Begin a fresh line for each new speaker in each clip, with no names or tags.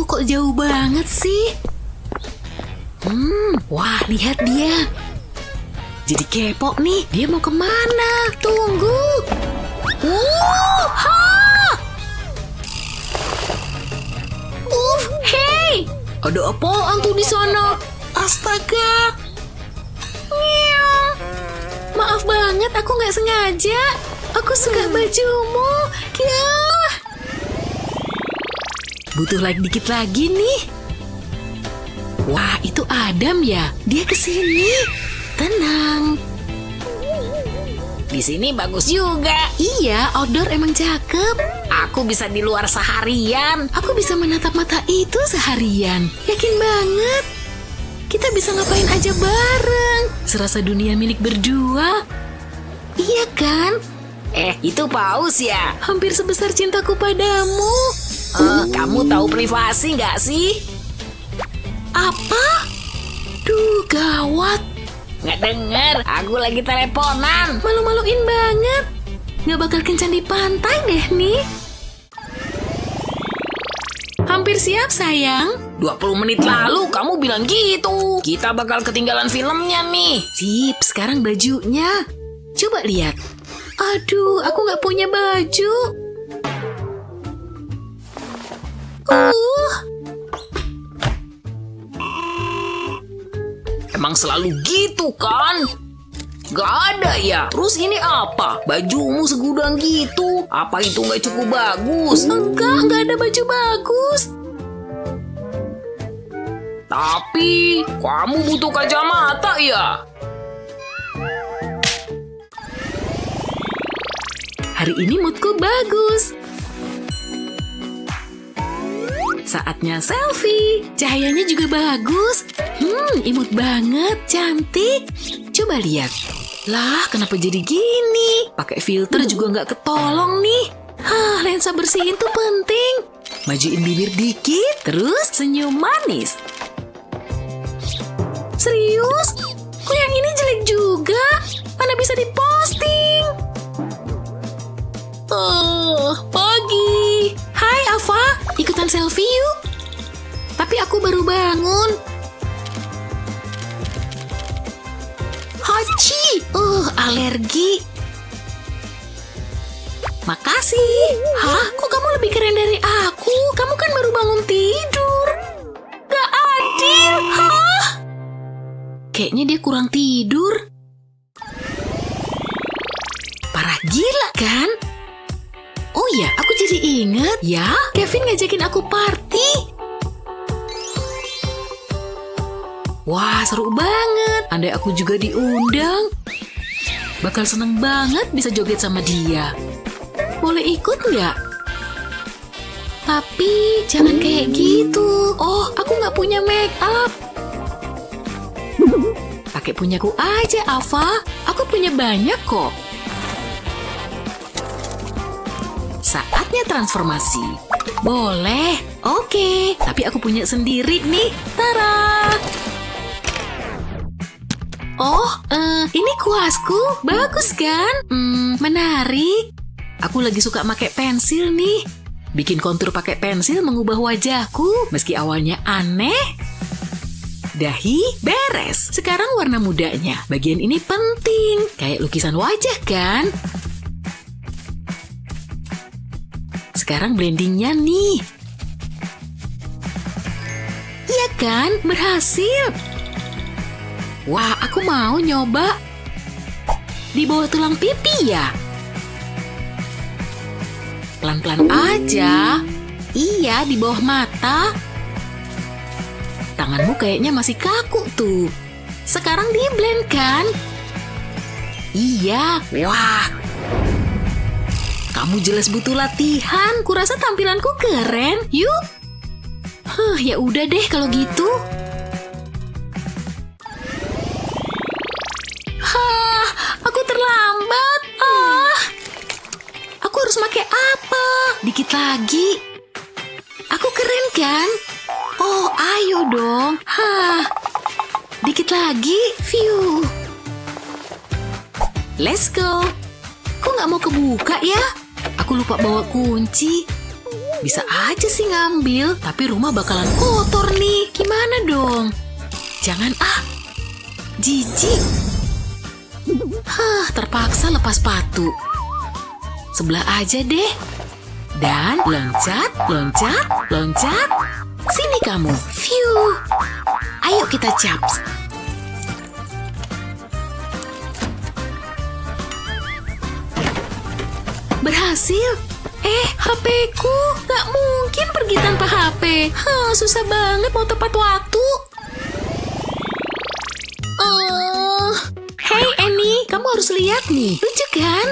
Kok jauh banget sih? Wah, lihat dia. Jadi kepo nih, dia mau kemana? Tunggu. Ha! Hey! Ada apaan tuh di sana? Astaga! Meow. Maaf banget, aku nggak sengaja. Aku suka bajumu. Kiah. Butuh dikit lagi nih. Wah, itu Adam ya? Dia kesini. Tenang.
Di sini bagus juga.
Iya, outdoor emang cakep.
Aku bisa di luar seharian.
Aku bisa menatap mata itu seharian. Yakin banget. Kita bisa ngapain aja bareng. Serasa dunia milik berdua. Iya kan?
Itu paus ya?
Hampir sebesar cintaku padamu.
Kamu tahu privasi nggak sih?
Apa? Duh, gawat.
Nggak denger, aku lagi teleponan.
Malu-maluin banget. Nggak bakal kencan di pantai deh nih. Hampir siap, sayang.
20 menit lalu kamu bilang gitu. Kita bakal ketinggalan filmnya nih.
Sip, sekarang bajunya. Coba lihat. Aduh, aku nggak punya baju.
Emang selalu gitu kan? Gak ada ya? Terus ini apa? Bajumu segudang gitu. Apa itu gak cukup bagus?
Enggak ada baju bagus.
Tapi kamu butuh kacamata ya?
Hari ini moodku bagus. Saatnya selfie. Cahayanya juga bagus. Imut banget, cantik. Coba lihat. Lah, kenapa jadi gini? Pakai filter juga nggak ketolong nih. Lensa bersihin tuh penting. Majuin bibir dikit, terus senyum manis. Serius? Kok yang ini jelek juga? Mana bisa diposting? Pagi. Hai, Ava. Ikutan selfie yuk. Tapi aku baru bangun. Hachi. Alergi. Makasih. Hah? Kok kamu lebih keren dari aku? Kamu kan baru bangun tidur. Gak adil. Hah? Kayaknya dia kurang tidur. Parah gila kan? Oh ya, aku jadi inget ya, Kevin ngajakin aku party. Wah, seru banget. Andai aku juga diundang, bakal seneng banget bisa joget sama dia. Boleh ikut nggak? Tapi jangan kayak gitu. Oh, aku nggak punya make up. Pakai punyaku aja, Ava. Aku punya banyak kok. Saatnya transformasi. Boleh. Oke. Tapi aku punya sendiri nih. Tara. Oh, ini kuasku. Bagus kan? Menarik. Aku lagi suka pakai pensil nih. Bikin kontur pakai pensil mengubah wajahku. Meski awalnya aneh. Dahi beres. Sekarang warna mudanya. Bagian ini penting. Kayak lukisan wajah kan? Sekarang blendingnya nih. Iya kan? Berhasil. Wah, aku mau nyoba. Di bawah tulang pipi ya? Pelan-pelan aja. Iya, di bawah mata. Tanganmu kayaknya masih kaku tuh. Sekarang di blend kan? Iya. Wah. Kamu jelas butuh latihan. Kurasa tampilanku keren. Yuk. Ya udah deh kalau gitu. Aku terlambat. Aku harus pakai apa? Dikit lagi. Aku keren kan? Oh, ayo dong. Dikit lagi. View. Let's go. Kok nggak mau kebuka ya? Aku lupa bawa kunci. Bisa aja sih ngambil, tapi rumah bakalan kotor nih. Gimana dong? Jangan jijik. Terpaksa lepas sepatu. Sebelah aja deh. Dan loncat, loncat, loncat. Sini kamu. Phew. Ayo kita caps. Berhasil. HP-ku. Gak mungkin pergi tanpa HP. Susah banget mau tepat waktu. Hey Annie, kamu harus lihat nih. Lucu kan?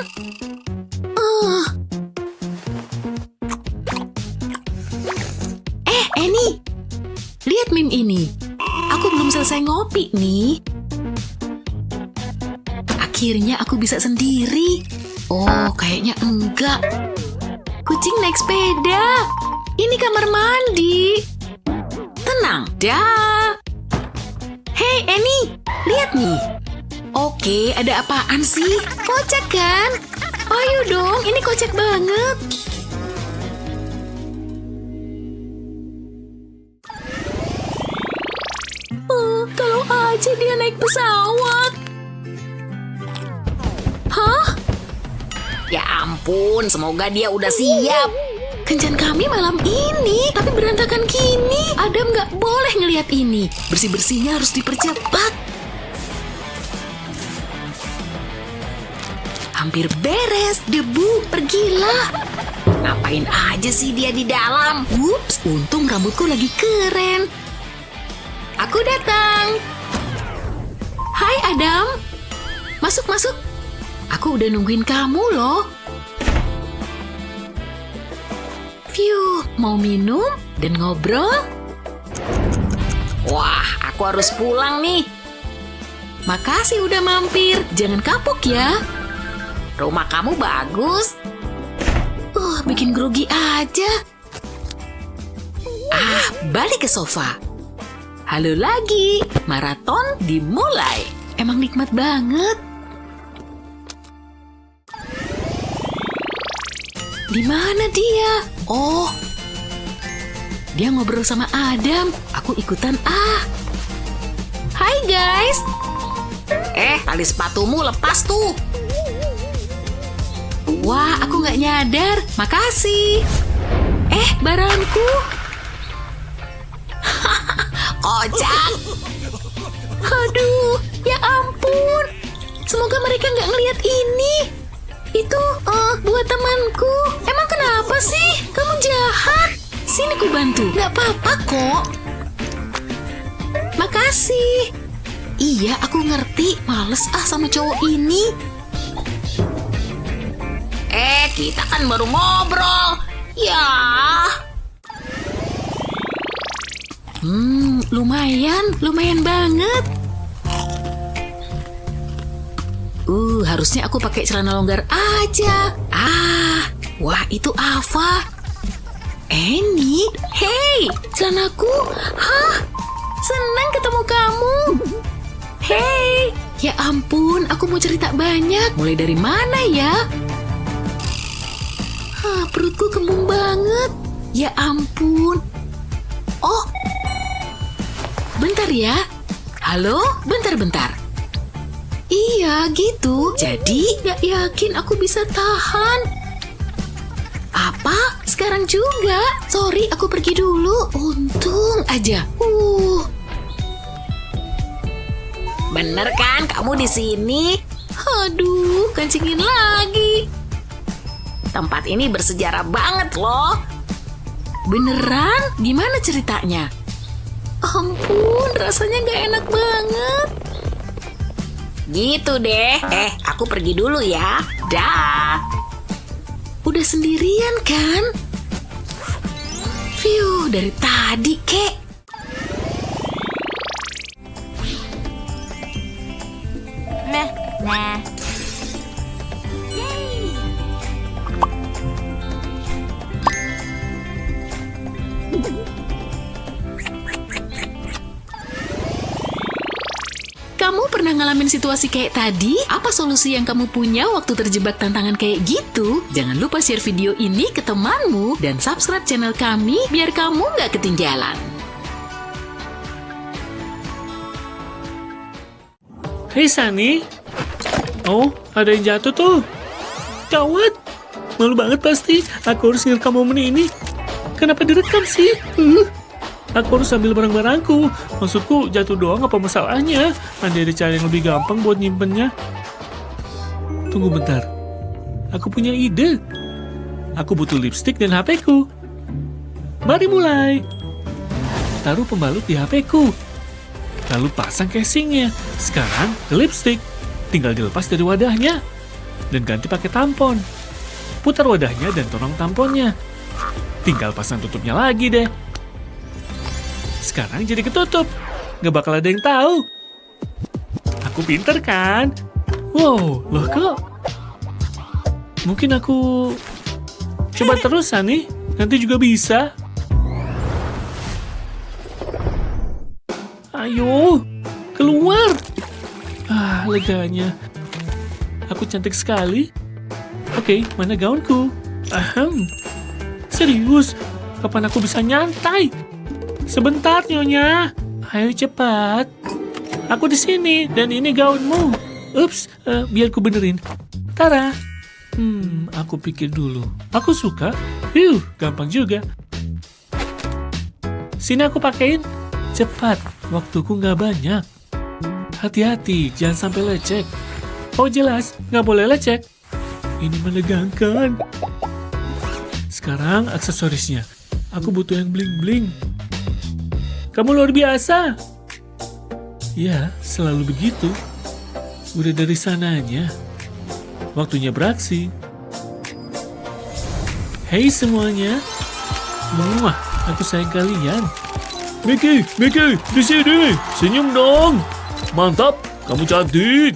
Annie, lihat meme ini. Aku belum selesai ngopi nih. Akhirnya aku bisa sendiri. Oh, kayaknya enggak. Kucing naik sepeda. Ini kamar mandi. Tenang, dah. Hey Annie, lihat nih. Oke, ada apaan sih? Kocak kan? Ayo dong, ini kocak banget. Kalau aja dia naik pesawat. Hah?
Ya ampun, semoga dia udah siap.
Kencan kami malam ini, tapi berantakan gini. Adam nggak boleh ngelihat ini. Bersih-bersihnya harus dipercepat. Hampir beres, debu, pergilah.
Ngapain aja sih dia di dalam?
Ups, untung rambutku lagi keren. Aku datang. Hai Adam. Masuk, masuk. Aku udah nungguin kamu loh. Phew, mau minum dan ngobrol?
Wah, aku harus pulang nih.
Makasih udah mampir. Jangan kapok ya.
Rumah kamu bagus.
Bikin grogi aja. Balik ke sofa. Halo lagi. Maraton dimulai. Emang nikmat banget. Di mana dia? Oh, dia ngobrol sama Adam. Aku ikutan. Hai guys.
Tali sepatumu lepas tuh.
Wah, aku nggak nyadar. Makasih. Barangku.
Kocak.
Aduh, ya ampun. Semoga mereka nggak ngeliat ini. Itu buat temanku. Emang kenapa sih? Kamu jahat. Sini ku bantu. Nggak apa-apa kok. Makasih. Iya, aku ngerti. Males sama cowok ini.
Kita kan baru ngobrol. Ya.
Lumayan banget. Harusnya aku pakai celana longgar aja. Wah, itu Ava. Annie, hey, celanaku. Senang ketemu kamu. Hey, ya ampun, aku mau cerita banyak. Mulai dari mana ya? Perutku kembung banget. Ya ampun. Oh, bentar ya. Halo, bentar. Iya, gitu. Jadi, gak yakin aku bisa tahan. Apa? Sekarang juga? Sorry, aku pergi dulu. Untung aja.
Bener kan kamu di sini?
Aduh, kancingin lagi.
Tempat ini bersejarah banget loh.
Beneran? Gimana ceritanya? Ampun, rasanya gak enak banget.
Gitu deh. Aku pergi dulu ya. Dah.
Udah sendirian kan? Phew, dari tadi kek.
Nah.
kamu pernah ngalamin situasi kayak tadi? Apa solusi yang kamu punya waktu terjebak tantangan kayak gitu? Jangan lupa share video ini ke temanmu dan subscribe channel kami biar kamu nggak ketinggalan.
Hei Sunny. Oh, ada yang jatuh tuh. Gawat. Malu banget pasti. Aku harus ngerekam momen ini. Kenapa direkam sih? Aku harus ambil barang-barangku. Maksudku jatuh doang apa masalahnya? Ada cara yang lebih gampang buat nyimpennya. Tunggu bentar. Aku punya ide. Aku butuh lipstik dan HP-ku. Mari mulai. Taruh pembalut di HP-ku. Lalu pasang casingnya. Sekarang ke lipstik. Tinggal dilepas dari wadahnya. Dan ganti pakai tampon. Putar wadahnya dan tolong tamponnya. Tinggal pasang tutupnya lagi deh. Sekarang jadi ketutup. Gak bakal ada yang tahu. Aku pinter kan? Wow, loh kok? Mungkin aku coba terus, Sunny. Nanti juga bisa. Ayo, keluar. Leganya. Aku cantik sekali. Oke, mana gaunku? Serius, kapan aku bisa nyantai? Sebentar, Nyonya. Ayo cepat. Aku di sini dan ini gaunmu. Ups, biar ku benerin. Tara. Aku pikir dulu. Aku suka. Gampang juga. Sini aku pakein. Cepat, waktuku nggak banyak. Hati-hati, jangan sampai lecek. Oh jelas, nggak boleh lecek. Ini menegangkan. Sekarang aksesorisnya. Aku butuh yang bling-bling. Kamu luar biasa. Ya, selalu begitu. Udah dari sananya. Waktunya beraksi. Hei semuanya. Muah, aku sayang kalian. Mickey, di sini. Senyum dong. Mantap, kamu cantik.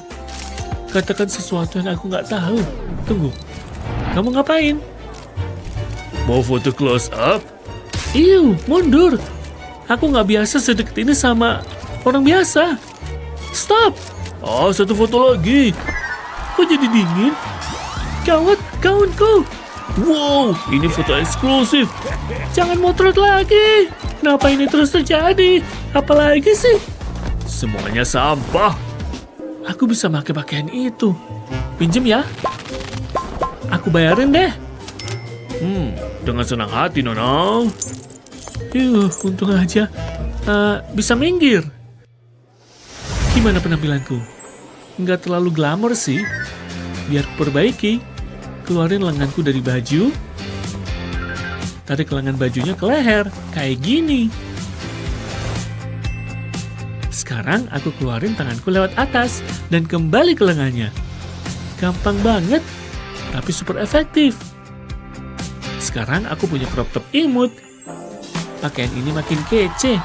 Katakan sesuatu yang aku nggak tahu. Tunggu, kamu ngapain? Mau foto close up? Mundur. Aku nggak biasa sedekat ini sama orang biasa. Stop. Satu foto lagi. Kok jadi dingin? Gawat, gaunku. Wow, ini foto eksklusif. Jangan motret lagi. Kenapa ini terus terjadi? Apalagi sih? Semuanya sampah. Aku bisa pakai pakaian itu. Pinjem ya? Aku bayarin deh. Dengan senang hati, Nona. Untung aja. Bisa minggir. Gimana penampilanku? Nggak terlalu glamor sih. Biar perbaiki. Keluarin lenganku dari baju. Tarik lengan bajunya ke leher. Kayak gini. Sekarang aku keluarin tanganku lewat atas. Dan kembali ke lengannya. Gampang banget. Tapi super efektif. Sekarang aku punya crop top imut. Pakaian ini makin kece.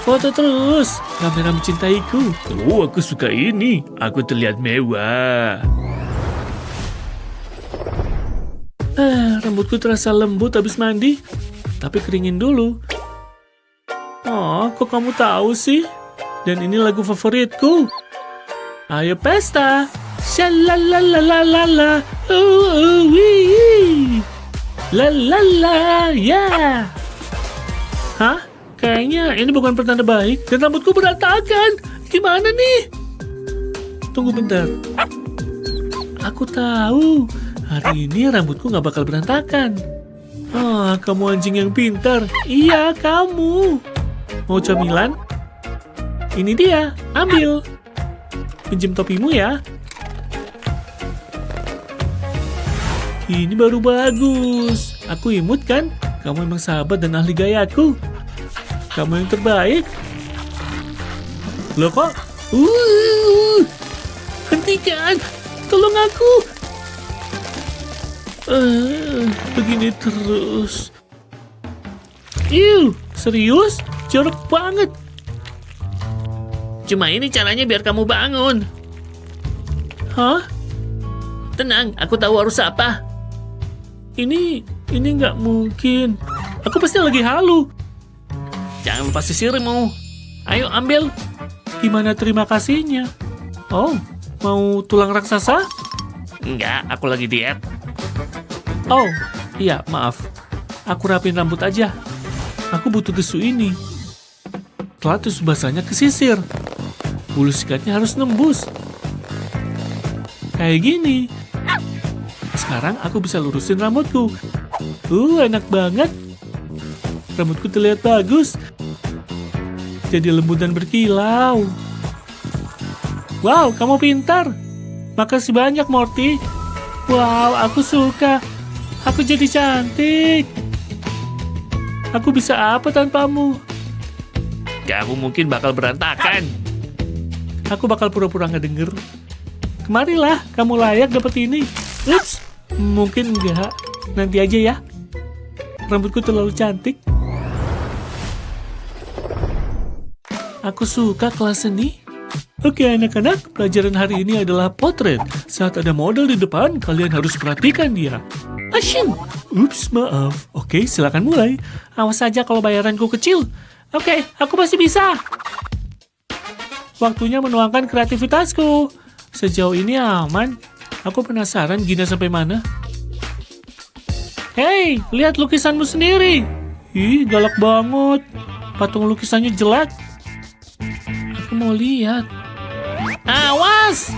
Foto terus. Kamera mencintaiku. Aku suka ini. Aku terlihat mewah. Rambutku terasa lembut habis mandi. Tapi keringin dulu. Kok kamu tahu sih? Dan ini lagu favoritku. Ayo pesta. Shalalalalala. Wii. La la la. Ya. Hah? Kayaknya ini bukan pertanda baik. Dan rambutku berantakan. Gimana nih? Tunggu bentar. Aku tahu. Hari ini rambutku gak bakal berantakan. Kamu anjing yang pintar. Iya, kamu. Mau camilan? Ini dia, ambil. Pinjem topimu ya. Ini baru bagus. Aku imut kan? Kamu emang sahabat dan ahli gayaku. Kamu yang terbaik. Loh kok? Hentikan. Tolong aku. Begini terus. Serius? Jorok banget. Cuma ini caranya biar kamu bangun. Hah? Tenang, aku tahu harus apa. Ini nggak mungkin. Aku pasti lagi halu. Jangan lupa sisirmu. Ayo ambil. Gimana terima kasihnya? Oh, mau tulang raksasa? Enggak, aku lagi diet. Oh, iya, maaf. Aku rapin rambut aja. Aku butuh tisu ini. Setelah tisu basahnya kesisir. Bulu sikatnya harus nembus. Kayak gini. Sekarang aku bisa lurusin rambutku. Enak banget. Rambutku terlihat bagus. Jadi lembut dan berkilau. Wow, kamu pintar. Makasih banyak, Morty. Wow, aku suka. Aku jadi cantik. Aku bisa apa tanpamu? Kamu mungkin bakal berantakan. Aku bakal pura-pura nggak denger. Kemarilah, kamu layak dapat ini. Ups, mungkin enggak. Nanti aja ya. Rambutku terlalu cantik. Aku suka kelas seni. Oke anak-anak, pelajaran hari ini adalah potret. Saat ada model di depan, kalian harus perhatikan dia. Asyik. Ups, maaf. Oke, silakan mulai. Awas saja kalau bayaranku kecil. Oke, aku pasti bisa. Waktunya menuangkan kreativitasku. Sejauh ini aman. Aku penasaran Gina sampai mana. Hei, lihat lukisanmu sendiri. Ih, galak banget. Patung lukisannya jelek. Aku mau lihat. Awas!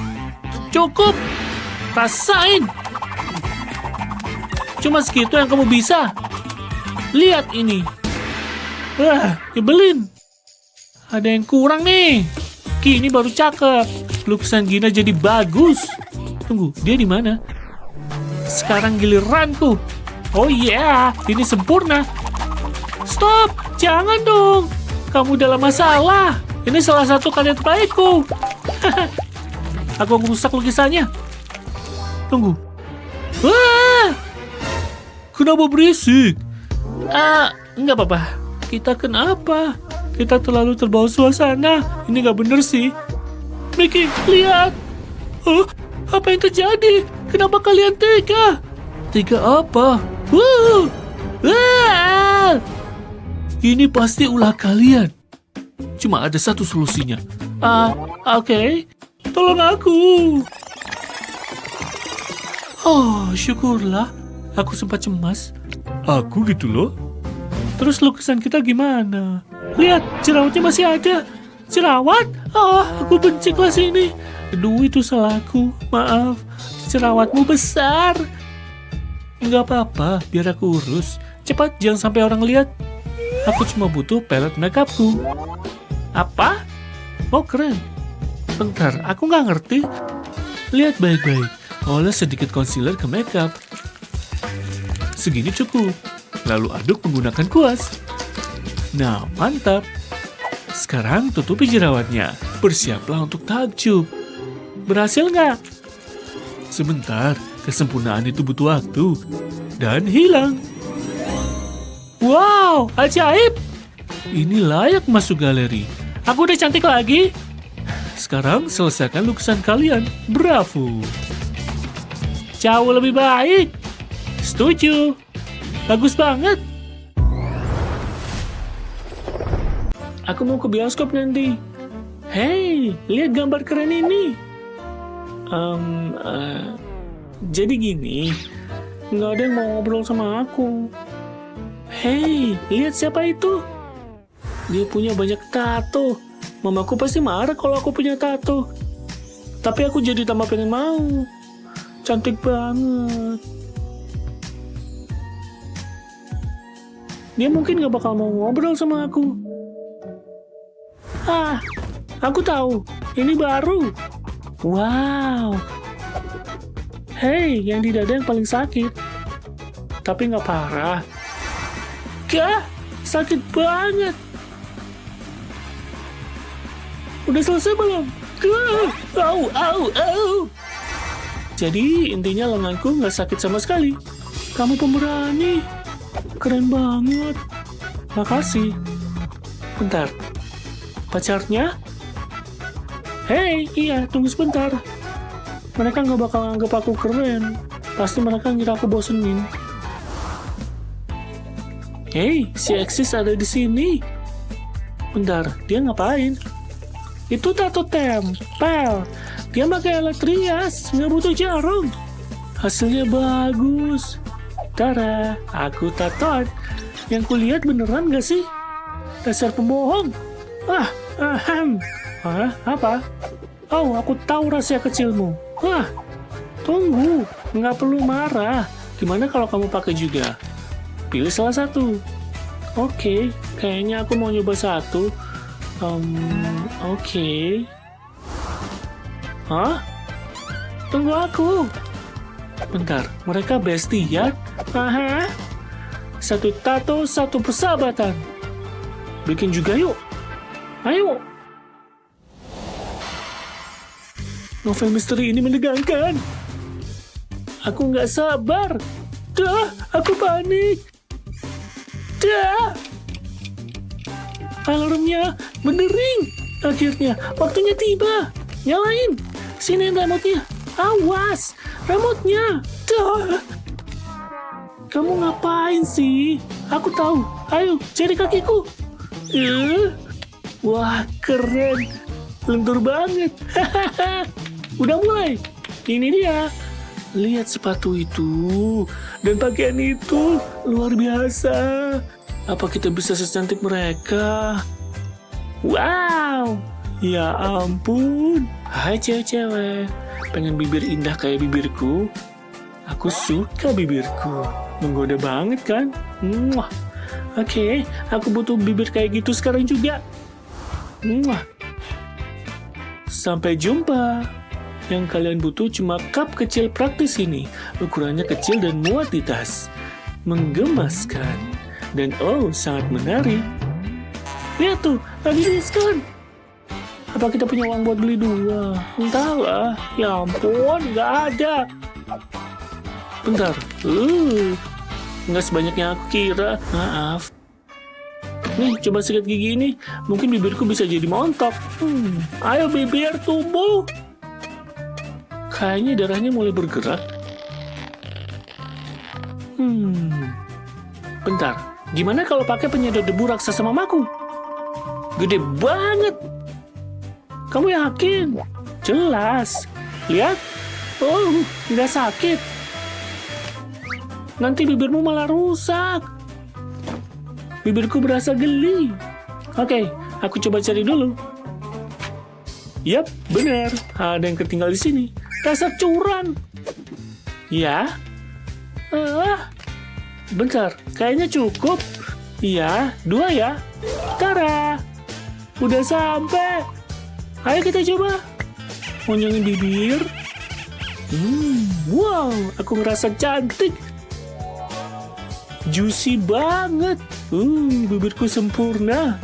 Cukup! Rasain! Cuma segitu yang kamu bisa. Lihat ini. Wah, nyebelin. Ada yang kurang nih. Gini baru cakep. Lukisan Gina jadi bagus. Tunggu, dia di mana? Sekarang giliranku. Oh yeah, ini sempurna. Stop, jangan dong. Kamu dalam masalah. Ini salah satu karya terbaikku. Aku merusak lukisannya. Tunggu. Wah! Kenapa berisik? Nggak apa-apa. Kita kenapa? Kita terlalu terbawa suasana. Ini nggak bener sih. Mickey, lihat. Oh, apa yang terjadi? Kenapa kalian tega? Tega apa? Ini pasti ulah kalian. Cuma ada satu solusinya. Oke. Tolong aku. Oh, syukurlah. Aku sempat cemas. Aku gitu loh. Terus lukisan kita gimana? Lihat, jerawatnya masih ada. Jerawat? Aku benci kelas ini. Aduh, itu salahku. Maaf. Jerawatmu besar. Nggak apa-apa, biar aku urus. Cepat, jangan sampai orang lihat. Aku cuma butuh pelet makeupku. Apa? Oh, keren. Bentar, aku nggak ngerti. Lihat baik-baik. Oles sedikit concealer ke makeup. Segini cukup. Lalu aduk menggunakan kuas. Nah, mantap. Sekarang tutupi jerawatnya. Bersiaplah untuk takjub. Berhasil nggak? Sebentar, kesempurnaan itu butuh waktu. Dan hilang. Wow, ajaib. Ini layak masuk galeri. Aku udah cantik lagi. Sekarang selesaikan lukisan kalian. Bravo. Jauh lebih baik. Setuju. Bagus banget. Aku mau ke bioskop nanti. Hei, lihat gambar keren ini. Jadi gini, nggak ada yang mau ngobrol sama aku. Hei, lihat siapa itu? Dia punya banyak tato. Mamaku pasti marah kalau aku punya tato. Tapi aku jadi tambah pengen mau. Cantik banget. Dia mungkin gak bakal mau ngobrol sama aku. Aku tahu. Ini baru. Wow. Hei, yang di dada yang paling sakit. Tapi gak parah. Gak, sakit banget. Udah selesai belum? Au. Jadi intinya lenganku nggak sakit sama sekali. Kamu pemberani. Keren banget. Makasih. Bentar. Pacarnya? Hei, iya, tunggu sebentar. Mereka nggak bakal anggap aku keren. Pasti mereka ngira aku bosenin. Hei, si Exis ada di sini. Bentar, dia ngapain? Itu tato tempel. Dia pakai alat rias, nggak butuh jarum. Hasilnya bagus. Tara, aku tatoan. Yang kulihat beneran gak sih? Dasar pembohong. Apa? Oh, aku tahu rahasia kecilmu. Tunggu, nggak perlu marah. Gimana kalau kamu pakai juga? Pilih salah satu. Oke, kayaknya aku mau nyoba satu. Oke. Hah? Tunggu aku. Bentar, mereka bestie ya? Aha. Satu tato, satu persahabatan. Bikin juga yuk. Ayo. Novel misteri ini menegangkan. Aku nggak sabar. Aku panik. Alarmnya berdering. Akhirnya, waktunya tiba. Nyalain. Sini remote-nya. Awas. Remote-nya. Kamu ngapain sih? Aku tahu. Ayo, cari kakiku. Wah, keren. Lentur banget. Udah mulai. Ini dia. Lihat sepatu itu. Dan pakaian itu. Luar biasa. Apa kita bisa secantik mereka? Wow. Ya ampun. Hai cewek-cewek. Pengen bibir indah kayak bibirku? Aku suka bibirku. Menggoda banget kan? Muah. Oke, aku butuh bibir kayak gitu sekarang juga. Muah. Sampai jumpa. Yang kalian butuh cuma cup kecil praktis ini. Ukurannya kecil dan muat di tas. Menggemaskan. Dan sangat menarik. Lihat tuh, lagi diskon. Apa kita punya uang buat beli 2? Entahlah. Ya ampun, nggak ada. Bentar. Nggak sebanyak yang aku kira. Maaf. Nih, coba sikat gigi ini. Mungkin bibirku bisa jadi montok. Ayo bibir, tumbuh. Kayaknya darahnya mulai bergerak. Bentar. Gimana kalau pakai penyedot debu raksasa mamaku? Gede banget. Kamu yakin? Jelas. Lihat. Nggak sakit. Nanti bibirmu malah rusak. Bibirku berasa geli. Oke, aku coba cari dulu. Yap, benar. Ada yang ketinggal di sini. Dasar curan. Ya. Bentar, kayaknya cukup. Iya, 2 ya. Tara. Udah sampai. Ayo kita coba. Monjongin bibir. Wow, aku ngerasa cantik. Juicy banget. Bibirku sempurna.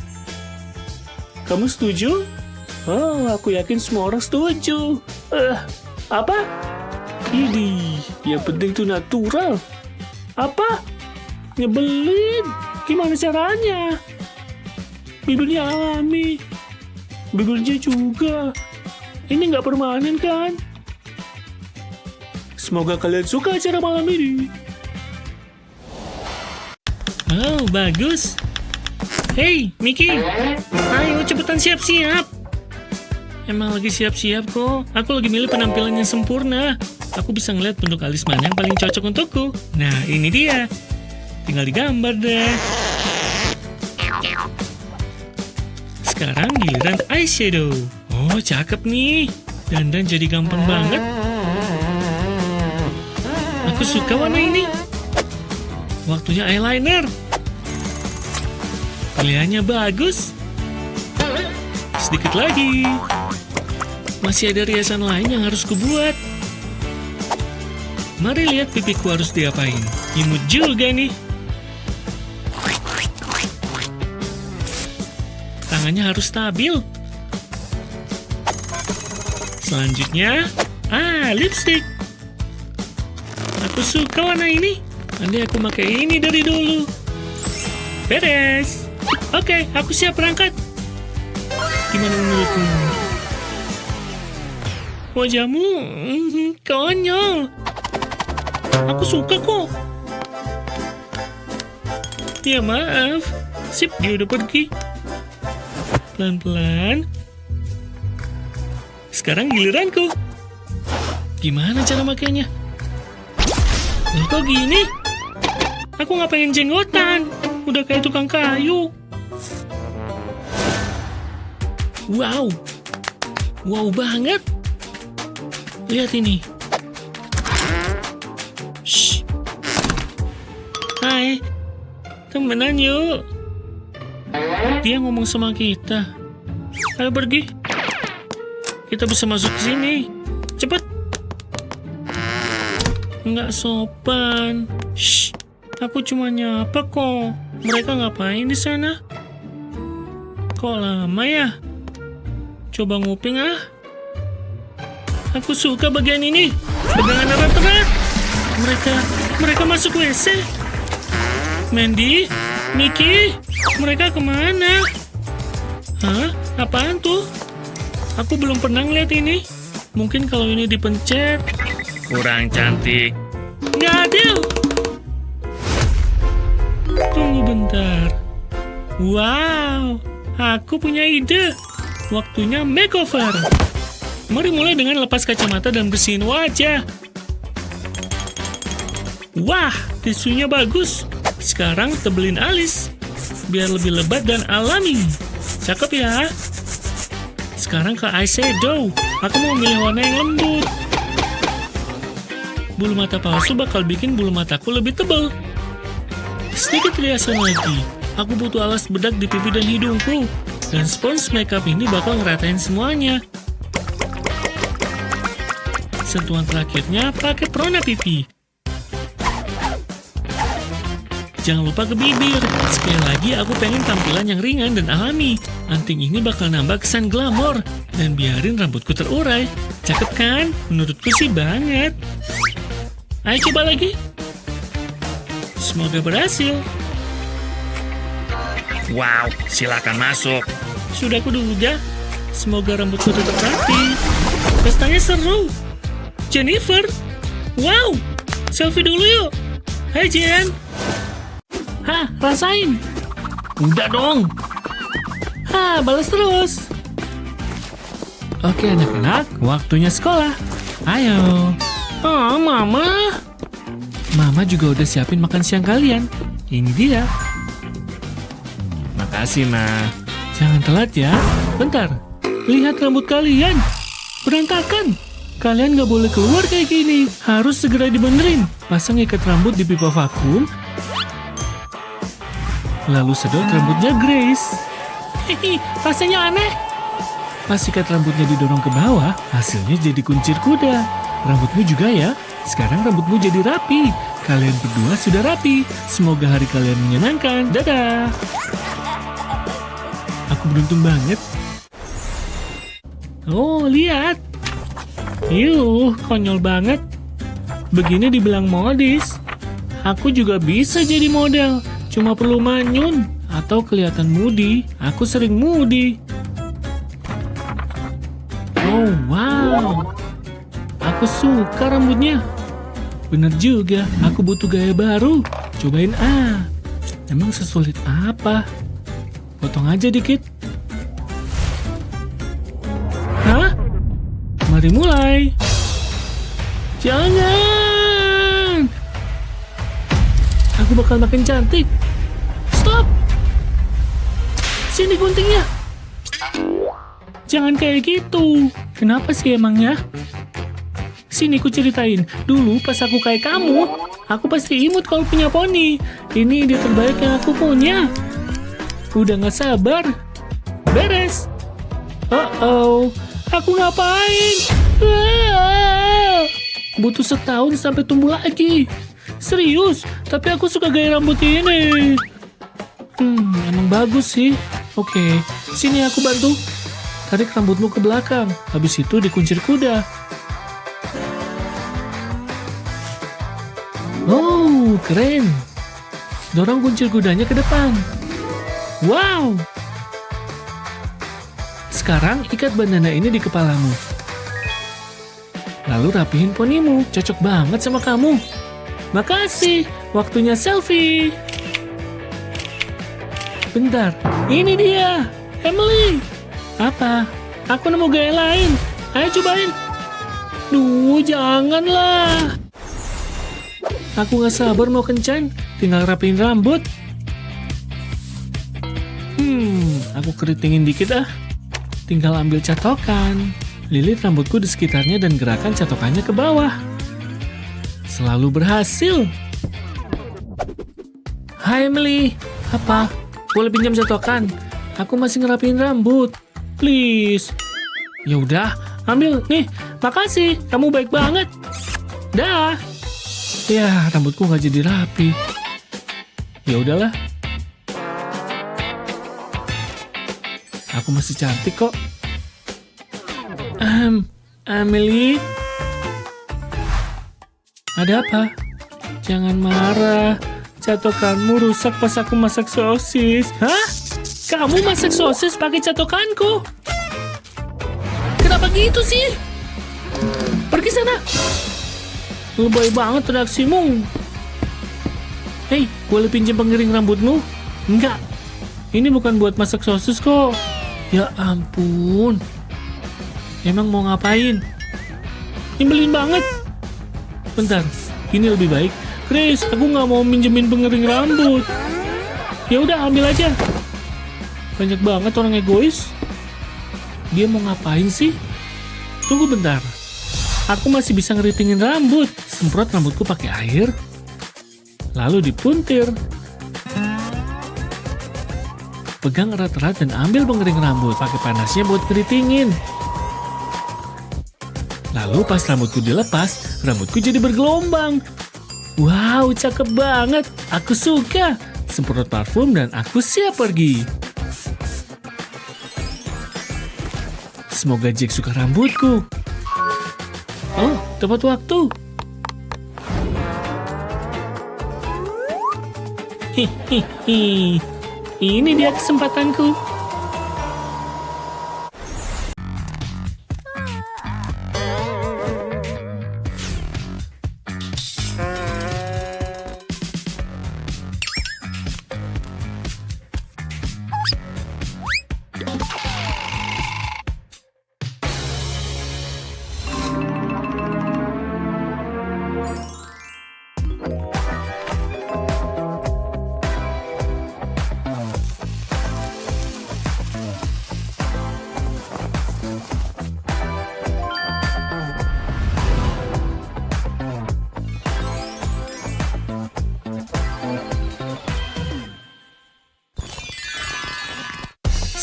Kamu setuju? Aku yakin semua orang setuju. Apa? Ini, yang penting tuh natural. Apa? Nyebelin. Gimana caranya? Bibirnya alami. Bibirnya juga. Ini nggak permanen kan? Semoga kalian suka acara malam ini. Oh, bagus. Hey, Mickey. Ayo cepetan siap-siap. Emang lagi siap-siap kok. Aku lagi milih penampilan yang sempurna. Aku bisa ngeliat bentuk alis mana yang paling cocok untukku. Nah, ini dia. Tinggal digambar deh. Sekarang giliran eyeshadow. Oh, cakep nih. Dandan jadi gampang banget. Aku suka warna ini. Waktunya eyeliner. Pilihannya bagus. Sedikit lagi. Masih ada riasan lain yang harus kubuat. Mari lihat pipiku harus diapain. Imut juga nih. Tangannya harus stabil. Selanjutnya, lipstick. Aku suka warna ini. Andai aku pakai ini dari dulu. Beres. Oke, aku siap berangkat. Gimana menurutmu? Wajahmu konyol. Aku suka kok. Ya maaf. Sip, dia udah pergi. Pelan-pelan. sekarang giliranku. Gimana cara makainya? Loh, kok gini? Aku nggak pengen jenggotan. Udah kayak tukang kayu. Wow. Wow banget. Lihat ini. Shh. Hai. Temenan yuk. Dia ngomong sama kita. Ayo pergi. Kita bisa masuk ke sini. Cepet. Nggak sopan. Shh. Aku cuma nyapa kok. Mereka ngapain di sana? Kok lama ya? Coba nguping ah. Aku suka bagian ini. Pegangan erat-erat. Mereka masuk WC. Mandy, Mickey, mereka kemana? Hah? Apaan tuh? Aku belum pernah ngeliat ini. Mungkin kalau ini dipencet. Kurang cantik. Nggak adil. Tunggu bentar. Wow, aku punya ide. Waktunya makeover. Mari mulai dengan lepas kacamata dan bersihin wajah. Wah, tisunya bagus. Sekarang tebelin alis. Biar lebih lebat dan alami. Cakep ya. Sekarang ke eyeshadow. Aku mau milih warna yang lembut. Bulu mata palsu bakal bikin bulu mataku lebih tebal. Sedikit riasan lagi. Aku butuh alas bedak di pipi dan hidungku. Dan spons makeup ini bakal ngeratain semuanya. Sentuhan terakhirnya pakai perona pipi. Jangan lupa ke bibir. Sekali lagi aku pengen tampilan yang ringan dan alami. Anting ini bakal nambah kesan glamor. Dan biarin rambutku terurai. Cakep kan? Menurutku sih banget. Ayo coba lagi. Semoga berhasil. Wow, silakan masuk. Sudah kuduga. Semoga rambutku tetap rapi. Pestanya seru. Jennifer. Wow, selfie dulu yuk. Hai Jen. Hah, rasain. Udah dong. Hah, balas terus. Oke anak-anak, waktunya sekolah. Ayo. Oh, Mama. Mama juga udah siapin makan siang kalian. Ini dia. Makasih, Ma. Jangan telat ya. Bentar. Lihat rambut kalian. Berantakan. Kalian gak boleh keluar kayak gini. Harus segera dibenerin. Pasang ikat rambut di pipa vakum. Lalu sedot rambutnya Grace. Hehe, rasanya aneh. Pas ikat rambutnya didorong ke bawah, hasilnya jadi kuncir kuda. Rambutmu juga ya. Sekarang rambutmu jadi rapi. Kalian berdua sudah rapi. Semoga hari kalian menyenangkan. Dadah. Aku beruntung banget. Oh, lihat. Yuh, konyol banget. Begini dibilang modis. Aku juga bisa jadi model. Cuma perlu manyun atau kelihatan moody. Aku sering moody. Oh, wow. Aku suka rambutnya. Bener juga, aku butuh gaya baru. Cobain ah. Emang sesulit apa? Potong aja dikit. Hah? Mari mulai. Jangan. Aku bakal makin cantik. Stop. Sini guntingnya. Jangan kayak gitu. Kenapa sih emangnya? Sini ku ceritain. Dulu pas aku kayak kamu, aku pasti imut kalau punya poni. Ini ide terbaik yang aku punya. Udah gak sabar. Beres. Oh, aku ngapain? Butuh setahun sampai tumbuh lagi. Serius, tapi aku suka gaya rambut ini. Emang bagus sih. Oke, sini aku bantu. Tarik rambutmu ke belakang. Habis itu dikuncir kuda. Oh, keren. Dorong kuncir kudanya ke depan. Wow. Sekarang ikat bandana ini di kepalamu. Lalu rapihin ponimu. Cocok banget sama kamu. Makasih. Waktunya selfie. Bentar. Ini dia. Emily. Apa? Aku nemu gaya lain. Ayo cobain. Duh, janganlah. Aku gak sabar mau kencan. Tinggal rapiin rambut. Aku keritingin dikit ah. Tinggal ambil catokan. Lilit rambutku di sekitarnya dan gerakan catokannya ke bawah. Selalu berhasil. Hai Emily. Apa? Boleh pinjam catokan? Aku masih ngerapiin rambut. Please. Ya udah, ambil nih. Makasih, kamu baik banget. Dah. Ya, rambutku nggak jadi rapi. Ya udahlah. Aku masih cantik kok. Emily. Ada apa? Jangan marah. Catokanmu rusak pas aku masak sosis. Hah? Kamu masak sosis pakai catokanku? Kenapa gitu sih? Pergi sana. Lebay banget reaksimu. Hei, boleh pinjam pengiring rambutmu? Enggak. Ini bukan buat masak sosis kok. Ya ampun. Emang mau ngapain? Nyebelin banget. Bentar, ini lebih baik. Chris, aku nggak mau minjemin pengering rambut. Ya udah, ambil aja. Banyak banget orang egois. Dia mau ngapain sih? Tunggu bentar. Aku masih bisa ngeritingin rambut. Semprot rambutku pakai air. Lalu dipuntir. Pegang erat-erat dan ambil pengering rambut. Pakai panasnya buat ngeritingin. Lalu pas rambutku dilepas, rambutku jadi bergelombang. Wow, cakep banget. Aku suka. Semprot parfum dan aku siap pergi. Semoga Jack suka rambutku. Oh, tepat waktu. Hihihi. Ini dia kesempatanku.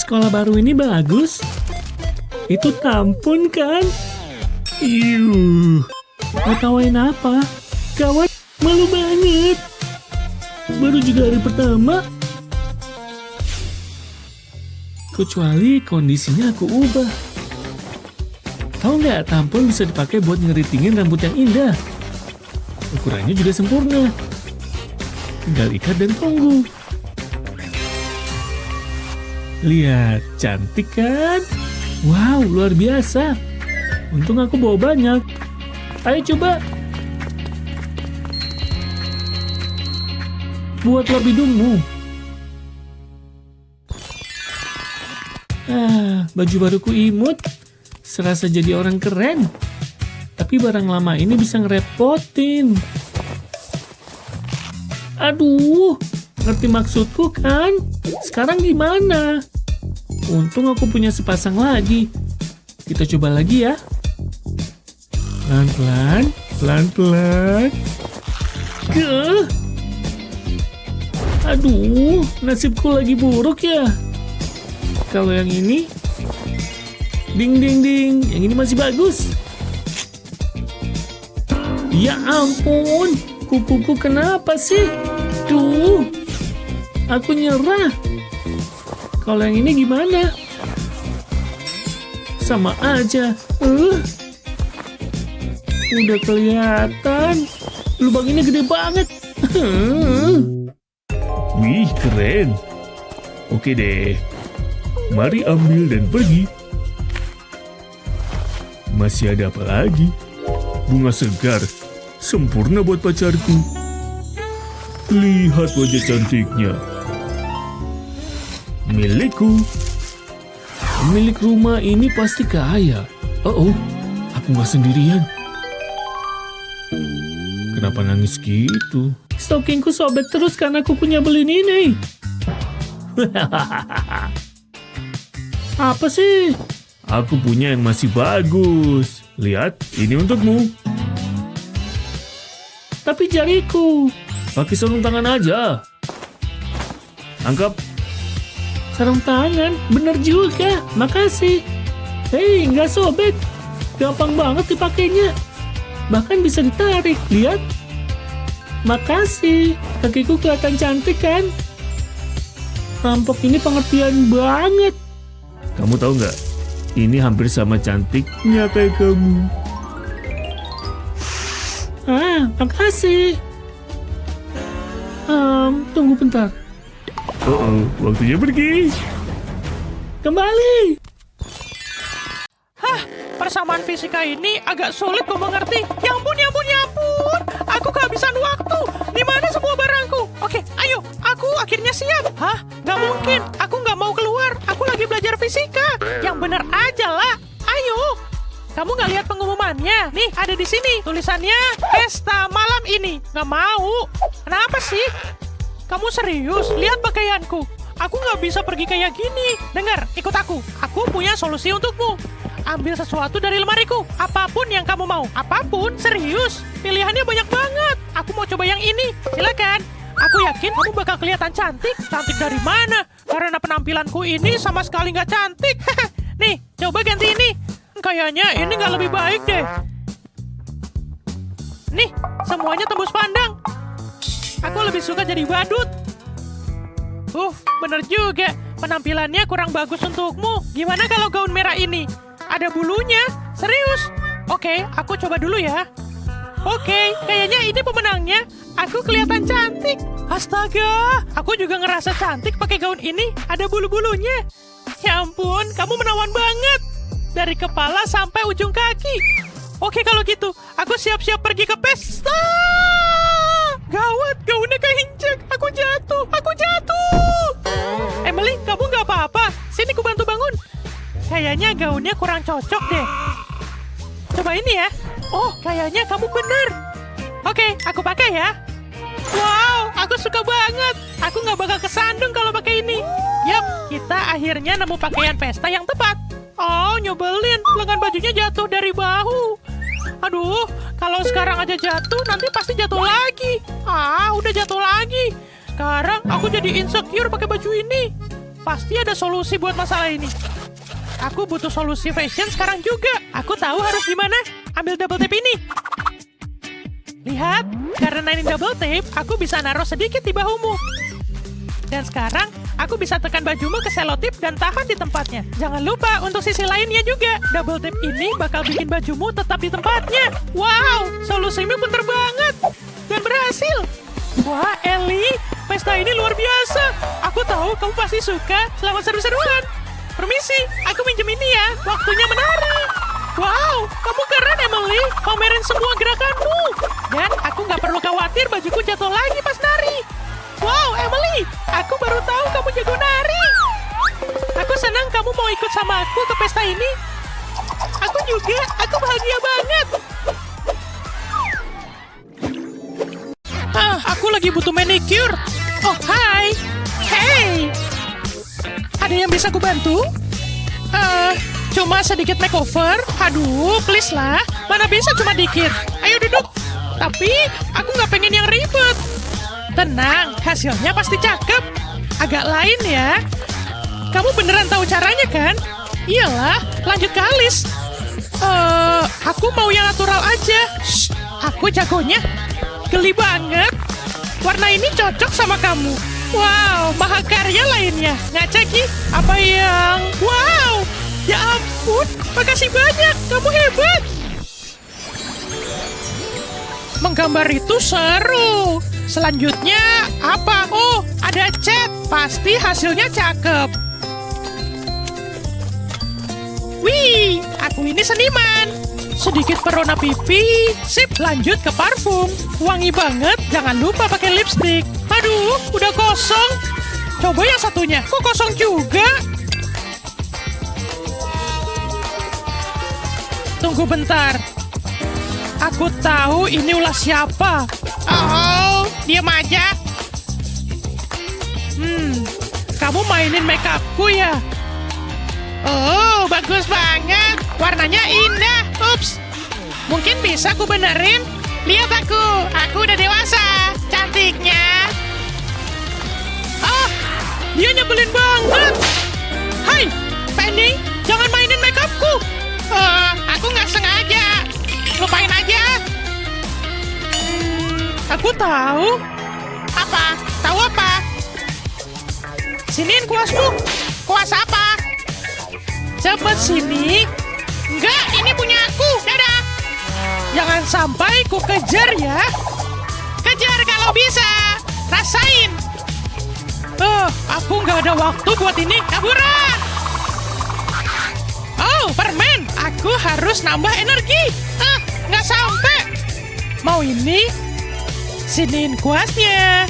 Sekolah baru ini bagus. Itu tampon kan? Iuh. Ngetawain apa? Gawat, malu banget. Baru juga hari pertama. Kecuali kondisinya aku ubah. Tahu nggak, tampon bisa dipakai buat ngeritingin rambut yang indah. Ukurannya juga sempurna. Tinggal ikat dan tunggu. Lihat, cantik kan? Wow, luar biasa. Untung aku bawa banyak. Ayo coba. Buat lap hidungmu. Baju baruku imut. Serasa jadi orang keren. Tapi barang lama ini bisa ngerepotin. Aduh, ngerti maksudku kan? Sekarang gimana? Untung aku punya sepasang lagi. Kita coba lagi ya. Pelan-pelan, pelan-pelan. Aduh, nasibku lagi buruk ya. Kalau yang ini, ding ding ding, yang ini masih bagus. Ya ampun, kukuku kenapa sih? Duh, aku nyerah. Kalau yang ini gimana? Sama aja. Udah kelihatan. Lubang ini gede banget. Wih, keren. Oke deh. Mari ambil dan pergi. Masih ada apa lagi? Bunga segar. Sempurna buat pacarku. Lihat wajah cantiknya. Milikku. Milik rumah ini pasti kaya. Oh, aku nggak sendirian. Kenapa nangis gitu? Stokingku sobek terus karena kukunya belin ini. Apa sih? Aku punya yang masih bagus. Lihat, ini untukmu. Tapi jariku. Pakai sarung tangan aja. Angkap. Sarung tangan? Bener juga. Makasih. Hei, nggak sobek. Gampang banget dipakainya. Bahkan bisa ditarik. Lihat. Makasih. Kakiku kelihatan cantik kan? Rampok ini pengertian banget. Kamu tahu nggak? Ini hampir sama cantiknya kayak kamu. Makasih. Tunggu bentar. Waktunya pergi. Kembali.
Persamaan fisika ini agak sulit gue mengerti. Ya ampun. Aku kehabisan waktu. Di mana semua barangku? Oke, ayo. Aku akhirnya siap. Hah? Gak mungkin. Aku gak mau keluar. Aku lagi belajar fisika. Yang bener aja lah. Ayo. Kamu gak lihat pengumumannya? Nih, ada di sini. Tulisannya, pesta malam ini. Gak mau. Kenapa sih? Kamu serius? Lihat pakaianku. Aku gak bisa pergi kayak gini. Dengar, ikut aku. Aku punya solusi untukmu. Ambil sesuatu dari lemariku. Apapun yang kamu mau. Apapun, serius. Pilihannya banyak banget. Aku mau coba yang ini. Silakan. Aku yakin kamu bakal kelihatan cantik. Cantik dari mana? Karena penampilanku ini sama sekali nggak cantik. Nih, coba ganti ini. Kayaknya ini nggak lebih baik deh. Nih, semuanya tembus pandang. Aku lebih suka jadi badut. Bener juga. Penampilannya kurang bagus untukmu. Gimana kalau gaun merah ini? Ada bulunya. Serius? Oke, aku coba dulu ya. Oke, kayaknya ini pemenangnya. Aku kelihatan cantik. Astaga, aku juga ngerasa cantik pakai gaun ini. Ada bulu-bulunya. Ya ampun, kamu menawan banget. Dari kepala sampai ujung kaki. Oke, kalau gitu, aku siap-siap pergi ke pesta. Gawat, gaunnya keinjak. Aku jatuh. Emily, kamu nggak apa-apa. Sini, ku bantu bangun. Kayaknya gaunnya kurang cocok deh. Coba ini ya. Oh, kayaknya kamu bener. Oke, aku pakai ya. Wow, aku suka banget. Aku nggak bakal kesandung kalau pakai ini. Yap, kita akhirnya nemu pakaian pesta yang tepat. Oh, nyebelin. Lengan bajunya jatuh dari bahu. Aduh, kalau sekarang aja jatuh, nanti pasti jatuh lagi. Udah jatuh lagi. Sekarang aku jadi insecure pakai baju ini. Pasti ada solusi buat masalah ini. Aku butuh solusi fashion sekarang juga. Aku tahu harus gimana. Ambil double tape ini. Lihat, karena ini double tape, aku bisa naruh sedikit di bahumu. Dan sekarang, aku bisa tekan bajumu ke selotip dan tahan di tempatnya. Jangan lupa untuk sisi lainnya juga. Double tape ini bakal bikin bajumu tetap di tempatnya. Wow, solusimu pinter banget. Dan berhasil. Wah, Ellie, pesta ini luar biasa. Aku tahu kamu pasti suka. Selamat seru-seruan. Permisi, aku minjem ini ya. Waktunya menari. Wow, kamu keren Emily. Pamerin semua gerakanmu. Dan aku nggak perlu khawatir bajuku jatuh lagi pas nari. Wow, Emily, aku baru tahu kamu jago nari. Aku senang kamu mau ikut sama aku ke pesta ini. Aku juga, aku bahagia banget. Aku lagi butuh manicure. Oh, hai. Hey. Ada yang bisa aku bantu? Cuma sedikit makeover. Aduh, please lah. Mana bisa cuma dikit. Ayo duduk. Tapi, aku nggak pengen yang ribet. Tenang, hasilnya pasti cakep. Agak lain ya. Kamu beneran tahu caranya kan? Iyalah, lanjut ke alis. Aku mau yang natural aja. Shh, aku jagonya. Geli banget. Warna ini cocok sama kamu. Wow, mahakarya lainnya. Nggak ceki? Apa yang... Wow, ya ampun. Makasih banyak, kamu hebat. Menggambar itu seru. Selanjutnya apa? Oh, ada cat. Pasti hasilnya cakep. Wih, aku ini seniman. Sedikit perona pipi. Sip, lanjut ke parfum. Wangi banget, jangan lupa pakai lipstick. Aduh, udah kosong. Coba yang satunya. Kok kosong juga? Tunggu bentar. Aku tahu ini ulah siapa. Oh, diam aja. Kamu mainin make upku ya? Oh, bagus banget. Warnanya indah. Ups. Mungkin bisa aku benerin. Lihat aku udah dewasa. Cantiknya. Oh, dia nyebelin banget. Hai, Penny, jangan mainin make upku. Aku nggak sengaja. Lupain aja. Aku tahu. Apa? Tahu apa? Siniin kuasmu. Kuas apa? Cepat sini. Enggak, ini punya aku. Dadah. Jangan sampai ku kejar ya. Kejar kalau bisa. Rasain. Aku nggak ada waktu buat ini. Kaburan. Oh, permen. Aku harus nambah energi. Nggak sampai. Mau ini? Siniin kuasnya.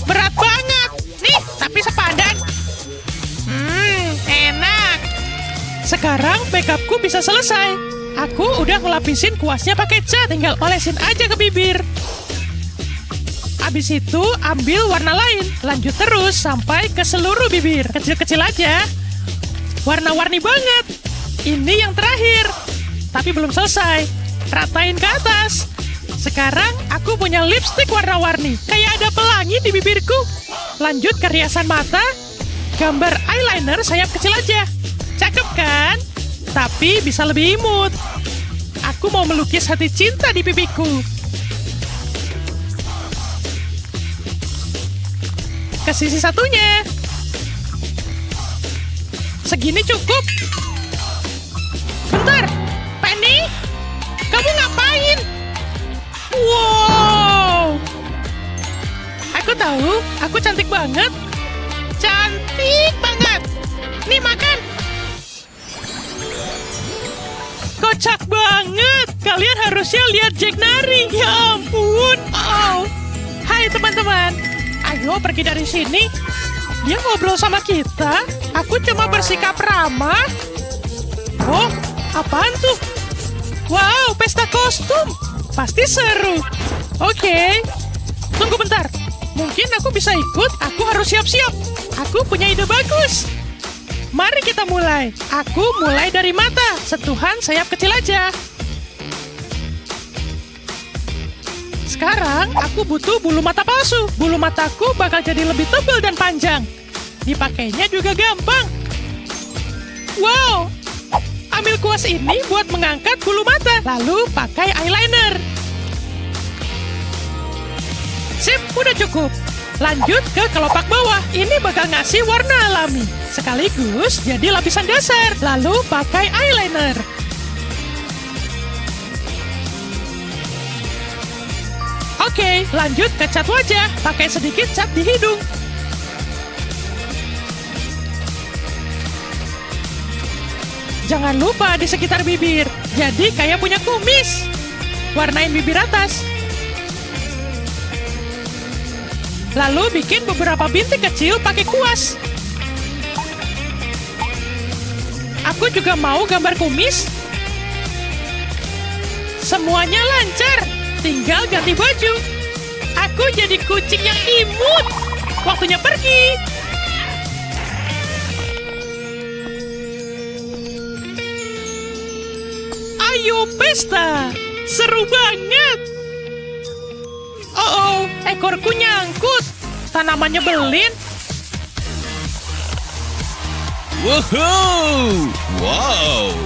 Berat banget. Nih, tapi sepadan. Enak. Sekarang makeupku bisa selesai. Aku udah ngelapisin kuasnya pakai cat. Tinggal olesin aja ke bibir. Abis itu ambil warna lain. Lanjut terus sampai ke seluruh bibir. Kecil-kecil aja. Warna-warni banget. Ini yang terakhir. Tapi belum selesai. Ratain ke atas. Sekarang aku punya lipstick warna-warni. Kayak ada pelangi di bibirku. Lanjut ke riasan mata. Gambar eyeliner sayap kecil aja. Cakep kan? Tapi bisa lebih imut. Aku mau melukis hati cinta di pipiku. Ke sisi satunya. Segini cukup. Bentar, Penny, kamu ngapain? Wow, aku tahu, aku cantik banget. Cantik banget. Nih makan. Kocak banget. Kalian harusnya lihat Jack nari. Ya ampun. Oh. Hai teman-teman. Ayo pergi dari sini. Dia ngobrol sama kita. Aku cuma bersikap ramah. Oh, apaan tuh? Wow, pesta kostum. Pasti seru. Oke. Tunggu bentar. Mungkin aku bisa ikut. Aku harus siap-siap. Aku punya ide bagus. Mari kita mulai. Aku mulai dari mata. Sentuhan sayap kecil aja. Sekarang aku butuh bulu mata palsu. Bulu mataku bakal jadi lebih tebal dan panjang. Dipakainya juga gampang. Wow. Ambil kuas ini buat mengangkat bulu mata. Lalu pakai eyeliner. Sip, udah cukup. Lanjut ke kelopak bawah. Ini bakal ngasih warna alami. Sekaligus jadi lapisan dasar. Lalu pakai eyeliner. Oke, lanjut ke cat wajah. Pakai sedikit cat di hidung. Jangan lupa di sekitar bibir. Jadi kayak punya kumis. Warnain bibir atas. Lalu bikin beberapa bintik kecil pakai kuas. Aku juga mau gambar kumis. Semuanya lancar. Tinggal ganti baju. Aku jadi kucing yang imut. Waktunya pergi. Ayo pesta. Seru banget. Oh, ekorku nyangkut. Tanaman nyebelin.
Woohoo! Wow!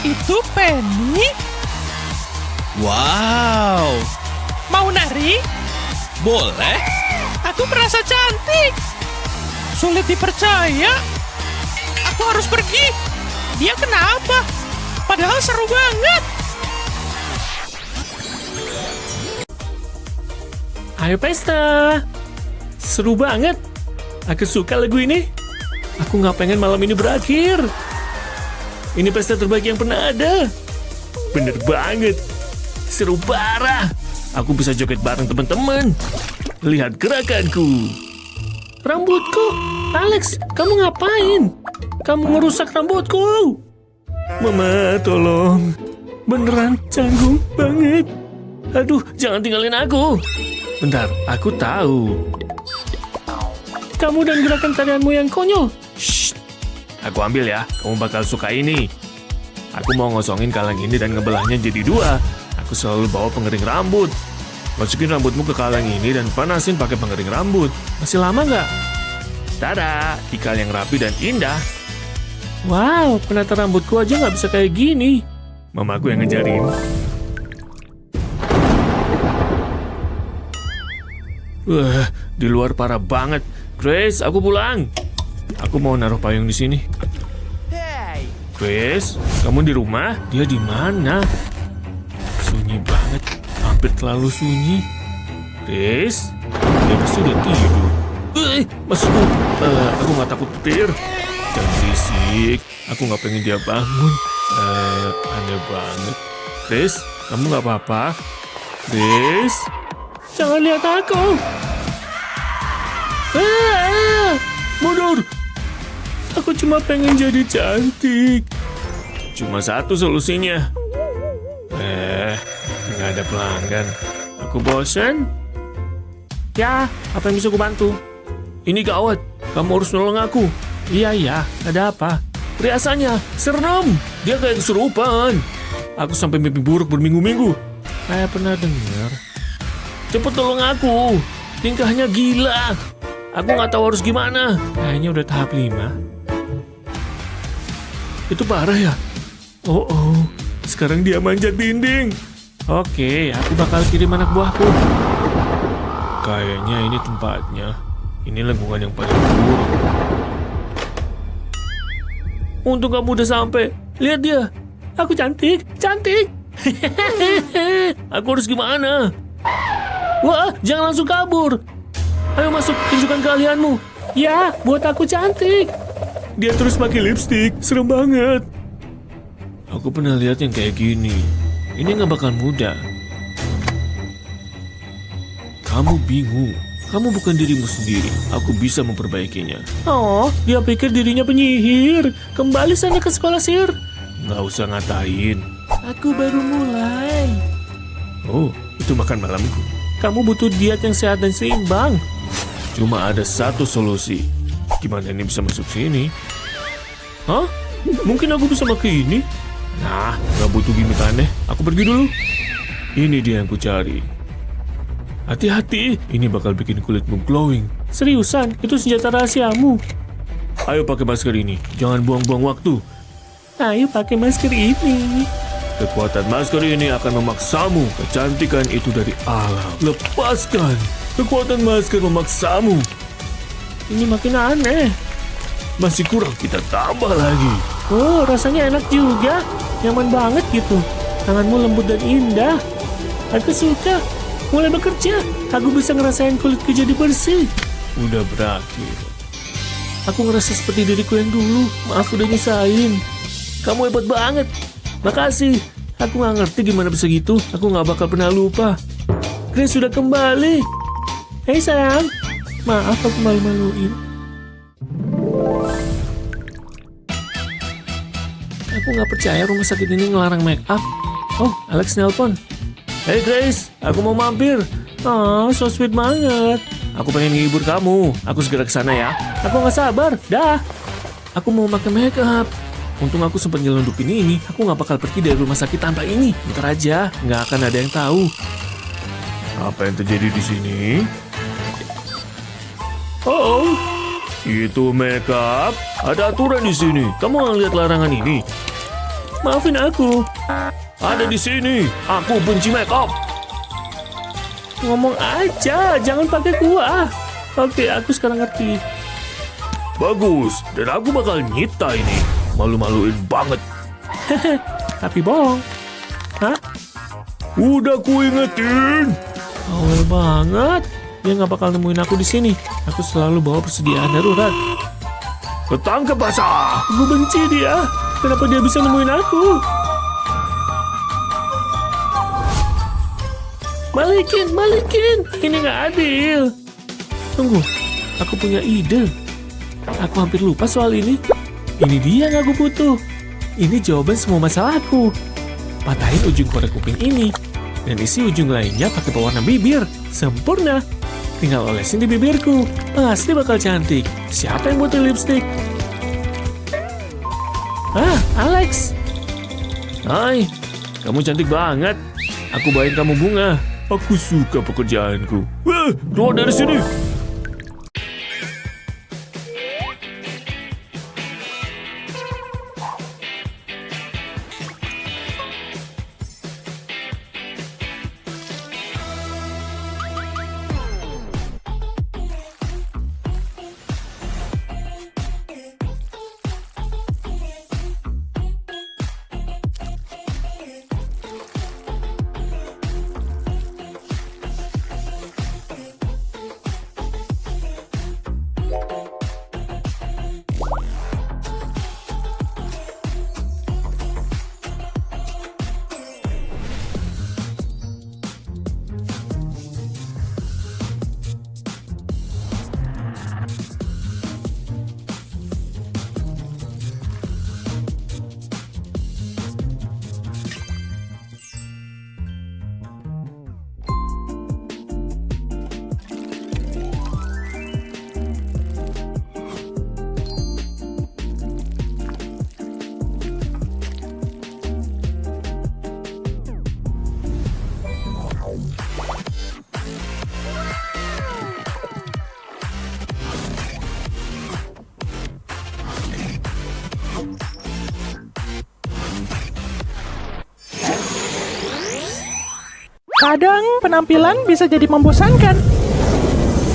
Itu Penny?
Wow!
Mau nari?
Boleh?
Aku merasa cantik. Sulit dipercaya. Aku harus pergi. Dia kenapa? Padahal seru banget.
Ayo pesta. Seru banget. Aku suka lagu ini. Aku nggak pengen malam ini berakhir. Ini pesta terbaik yang pernah ada. Bener banget. Seru parah. Aku bisa joget bareng teman-teman. Lihat gerakanku. Rambutku. Alex, kamu ngapain? Kamu ngerusak rambutku. Mama, tolong. Beneran canggung banget. Aduh, jangan tinggalin aku. Bentar, aku tahu. Kamu dan gerakan tarianmu yang konyol. Shh, aku ambil ya. Kamu bakal suka ini. Aku mau ngosongin kaleng ini dan ngebelahnya jadi 2. Aku selalu bawa pengering rambut. Masukin rambutmu ke kaleng ini dan panasin pakai pengering rambut. Masih lama nggak? Tada, ikal yang rapi dan indah. Wow, penata rambutku aja nggak bisa kayak gini. Mamaku yang ngejarin. Wah, di luar parah banget. Grace, aku pulang. Aku mau naruh payung di sini. Grace, kamu di rumah? Dia di mana? Sunyi banget, hampir terlalu sunyi. Grace, dia sudah tidur. Maksudku, aku nggak takut petir. Jangan berisik, aku nggak pengen dia bangun. Aneh banget. Grace, kamu nggak apa-apa? Grace, jangan lihat aku. Mundur. Aku cuma pengen jadi cantik. Cuma satu solusinya. Nggak ada pelanggan. Aku bosan. Ya, apa yang bisa aku bantu? Ini gawat. Kamu harus nolong aku. Iya, ada apa? Riasannya serem. Dia kayak kesurupan. Aku sampai mimpi buruk berminggu-minggu. Saya pernah dengar. Cepet tolong aku. Tingkahnya gila. Aku nggak tahu harus gimana. Kayaknya udah tahap 5. Itu parah ya? Oh, sekarang dia manjat dinding. Oke, aku bakal kirim anak buahku. Kayaknya ini tempatnya. Ini lingkungan yang paling buruk. Untung kamu udah sampai. Lihat dia. Aku cantik. Aku harus gimana? Wah, jangan langsung kabur. Ayo masuk, tunjukkan keahlianmu. Ya, buat aku cantik. Dia terus pakai lipstik, serem banget. Aku pernah lihat yang kayak gini. Ini nggak bakal mudah. Kamu bingung. Kamu bukan dirimu sendiri. Aku bisa memperbaikinya. Oh, dia pikir dirinya penyihir. Kembali sana ke sekolah sihir. Nggak usah ngatain. Aku baru mulai. Oh, itu makan malamku. Kamu butuh diet yang sehat dan seimbang. Cuma ada satu solusi. Gimana ini bisa masuk sini? Hah? Mungkin aku bisa pakai ini? Nah, gak butuh gimmick aneh. Aku pergi dulu. Ini dia yang ku cari. Hati-hati, ini bakal bikin kulitmu glowing. Seriusan, itu senjata rahasiamu. Ayo pakai masker ini. Jangan buang-buang waktu. Ayo pakai masker ini. Kekuatan masker ini akan memaksamu. Kecantikan itu dari alam. Lepaskan. Kekuatan masker memaksamu. Ini makin aneh. Masih kurang, kita tambah lagi. Oh, rasanya enak juga. Nyaman banget gitu. Tanganmu lembut dan indah. Aku suka. Mulai bekerja. Aku bisa ngerasain kulitku jadi bersih. Udah berakhir. Aku ngerasa seperti diriku yang dulu. Maaf udah nyusahin. Kamu hebat banget. Makasih. Aku gak ngerti gimana bisa gitu. Aku gak bakal pernah lupa. Grace sudah kembali. Hei sayang. Maaf aku malu-maluin. Aku gak percaya rumah sakit ini ngelarang make up. Oh, Alex nelpon. Hey Grace, aku mau mampir. Oh, so sweet banget. Aku pengen ngehibur kamu. Aku segera kesana ya. Aku gak sabar. Dah. Aku mau pakai make up. Untung aku sempat nyelundupin ini. Aku gak bakal pergi dari rumah sakit tanpa ini. Bentar aja, gak akan ada yang tahu. Apa yang terjadi di sini? Oh, itu makeup. Ada aturan di sini. Kamu nggak lihat larangan ini? Maafin aku. Ada di sini. Aku benci makeup. Ngomong aja, jangan pakai kuah. Oke, aku sekarang ngerti. Bagus, dan aku bakal nyita ini. Malu-maluin banget. Tapi bohong. Hah? Udah ku ingetin. Awal banget. Dia nggak bakal nemuin aku di sini. Aku selalu bawa persediaan darurat. Ketangkep basah. Gue benci dia. Kenapa dia bisa nemuin aku? Balikin. Ini nggak adil. Tunggu, aku punya ide. Aku hampir lupa soal ini. Ini dia yang aku butuh. Ini jawaban semua masalahku. Patahin ujung korek kuping ini. Dan isi ujung lainnya pakai pewarna bibir. Sempurna. Tinggal olesin di bibirku. Pasti bakal cantik. Siapa yang butuh lipstik? Alex. Hai, kamu cantik banget. Aku bawain kamu bunga. Aku suka pekerjaanku. Keluar dari sini.
Kadang penampilan bisa jadi membosankan.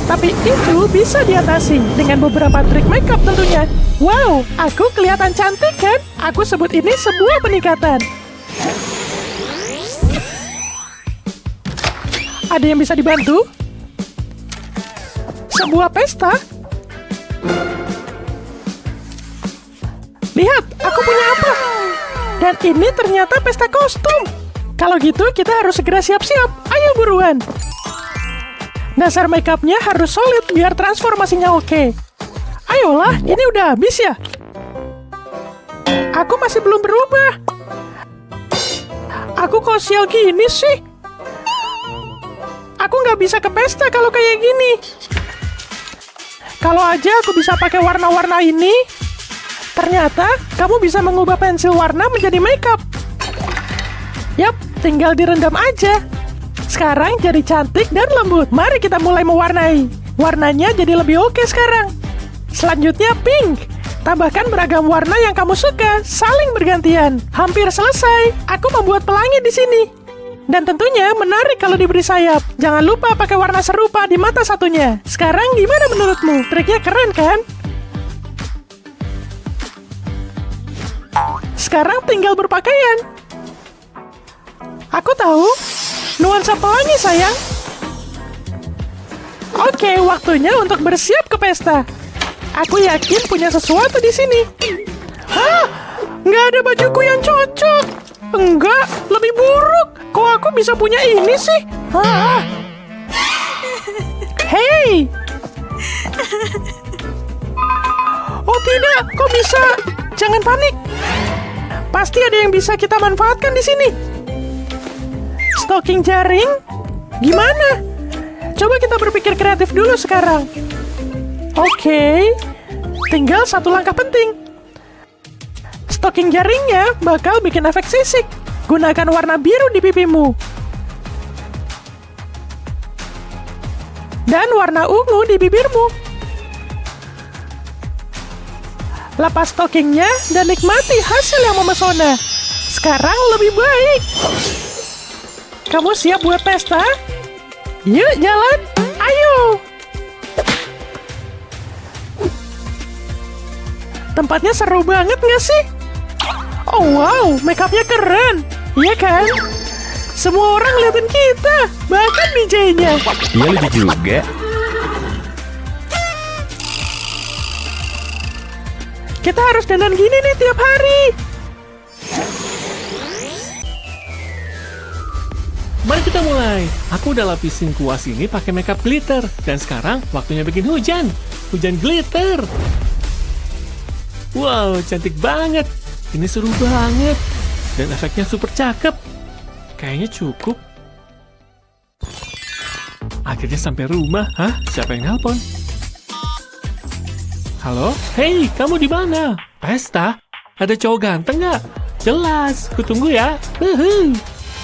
Tapi itu bisa diatasi dengan beberapa trik makeup tentunya. Wow, aku kelihatan cantik kan? Aku sebut ini sebuah peningkatan. Ada yang bisa dibantu? Sebuah pesta? Lihat, aku punya apa? Dan ini ternyata pesta kostum. Kalau gitu, kita harus segera siap-siap. Ayo buruan. Dasar makeupnya harus solid biar transformasinya oke. Ayolah, ini udah habis ya? Aku masih belum berubah. Aku kok sial gini sih? Aku nggak bisa ke pesta kalau kayak gini. Kalau aja aku bisa pakai warna-warna ini. Ternyata, kamu bisa mengubah pensil warna menjadi makeup. Yap, tinggal direndam aja. Sekarang jadi cantik dan lembut. Mari kita mulai mewarnai. Warnanya jadi lebih oke sekarang. Selanjutnya pink. Tambahkan beragam warna yang kamu suka, saling bergantian. Hampir selesai. Aku membuat pelangi di sini. Dan tentunya menarik kalau diberi sayap. Jangan lupa pakai warna serupa di mata satunya. Sekarang gimana menurutmu? Triknya keren kan? Sekarang tinggal berpakaian. Aku tahu. Nuansa pelangi, sayang. Oke, waktunya untuk bersiap ke pesta. Aku yakin punya sesuatu di sini. Hah? Nggak ada bajuku yang cocok. Enggak, lebih buruk. Kok aku bisa punya ini sih? Hah? Hei! Oh tidak, kok bisa? Jangan panik. Pasti ada yang bisa kita manfaatkan di sini. Stocking jaring? Gimana? Coba kita berpikir kreatif dulu sekarang. Oke, tinggal satu langkah penting. Stocking jaringnya bakal bikin efek sisik. Gunakan warna biru di pipimu. Dan warna ungu di bibirmu. Lepas stockingnya dan nikmati hasil yang memesona. Sekarang lebih baik. Kamu siap buat pesta? Yuk jalan, ayo! Tempatnya seru banget nggak sih? Oh wow, makeupnya keren, iya kan? Semua orang liatin kita, bahkan DJ-nya.
Iya lucu juga.
Kita harus dandan gini nih tiap hari.
Mari kita mulai. Aku udah lapisin kuas ini pakai makeup glitter. Dan sekarang waktunya bikin hujan. Hujan glitter. Wow, cantik banget. Ini seru banget. Dan efeknya super cakep. Kayaknya cukup. Akhirnya sampai rumah. Hah? Siapa yang nelpon? Halo? Hei, kamu di mana? Pesta? Ada cowok ganteng nggak? Jelas, kutunggu ya.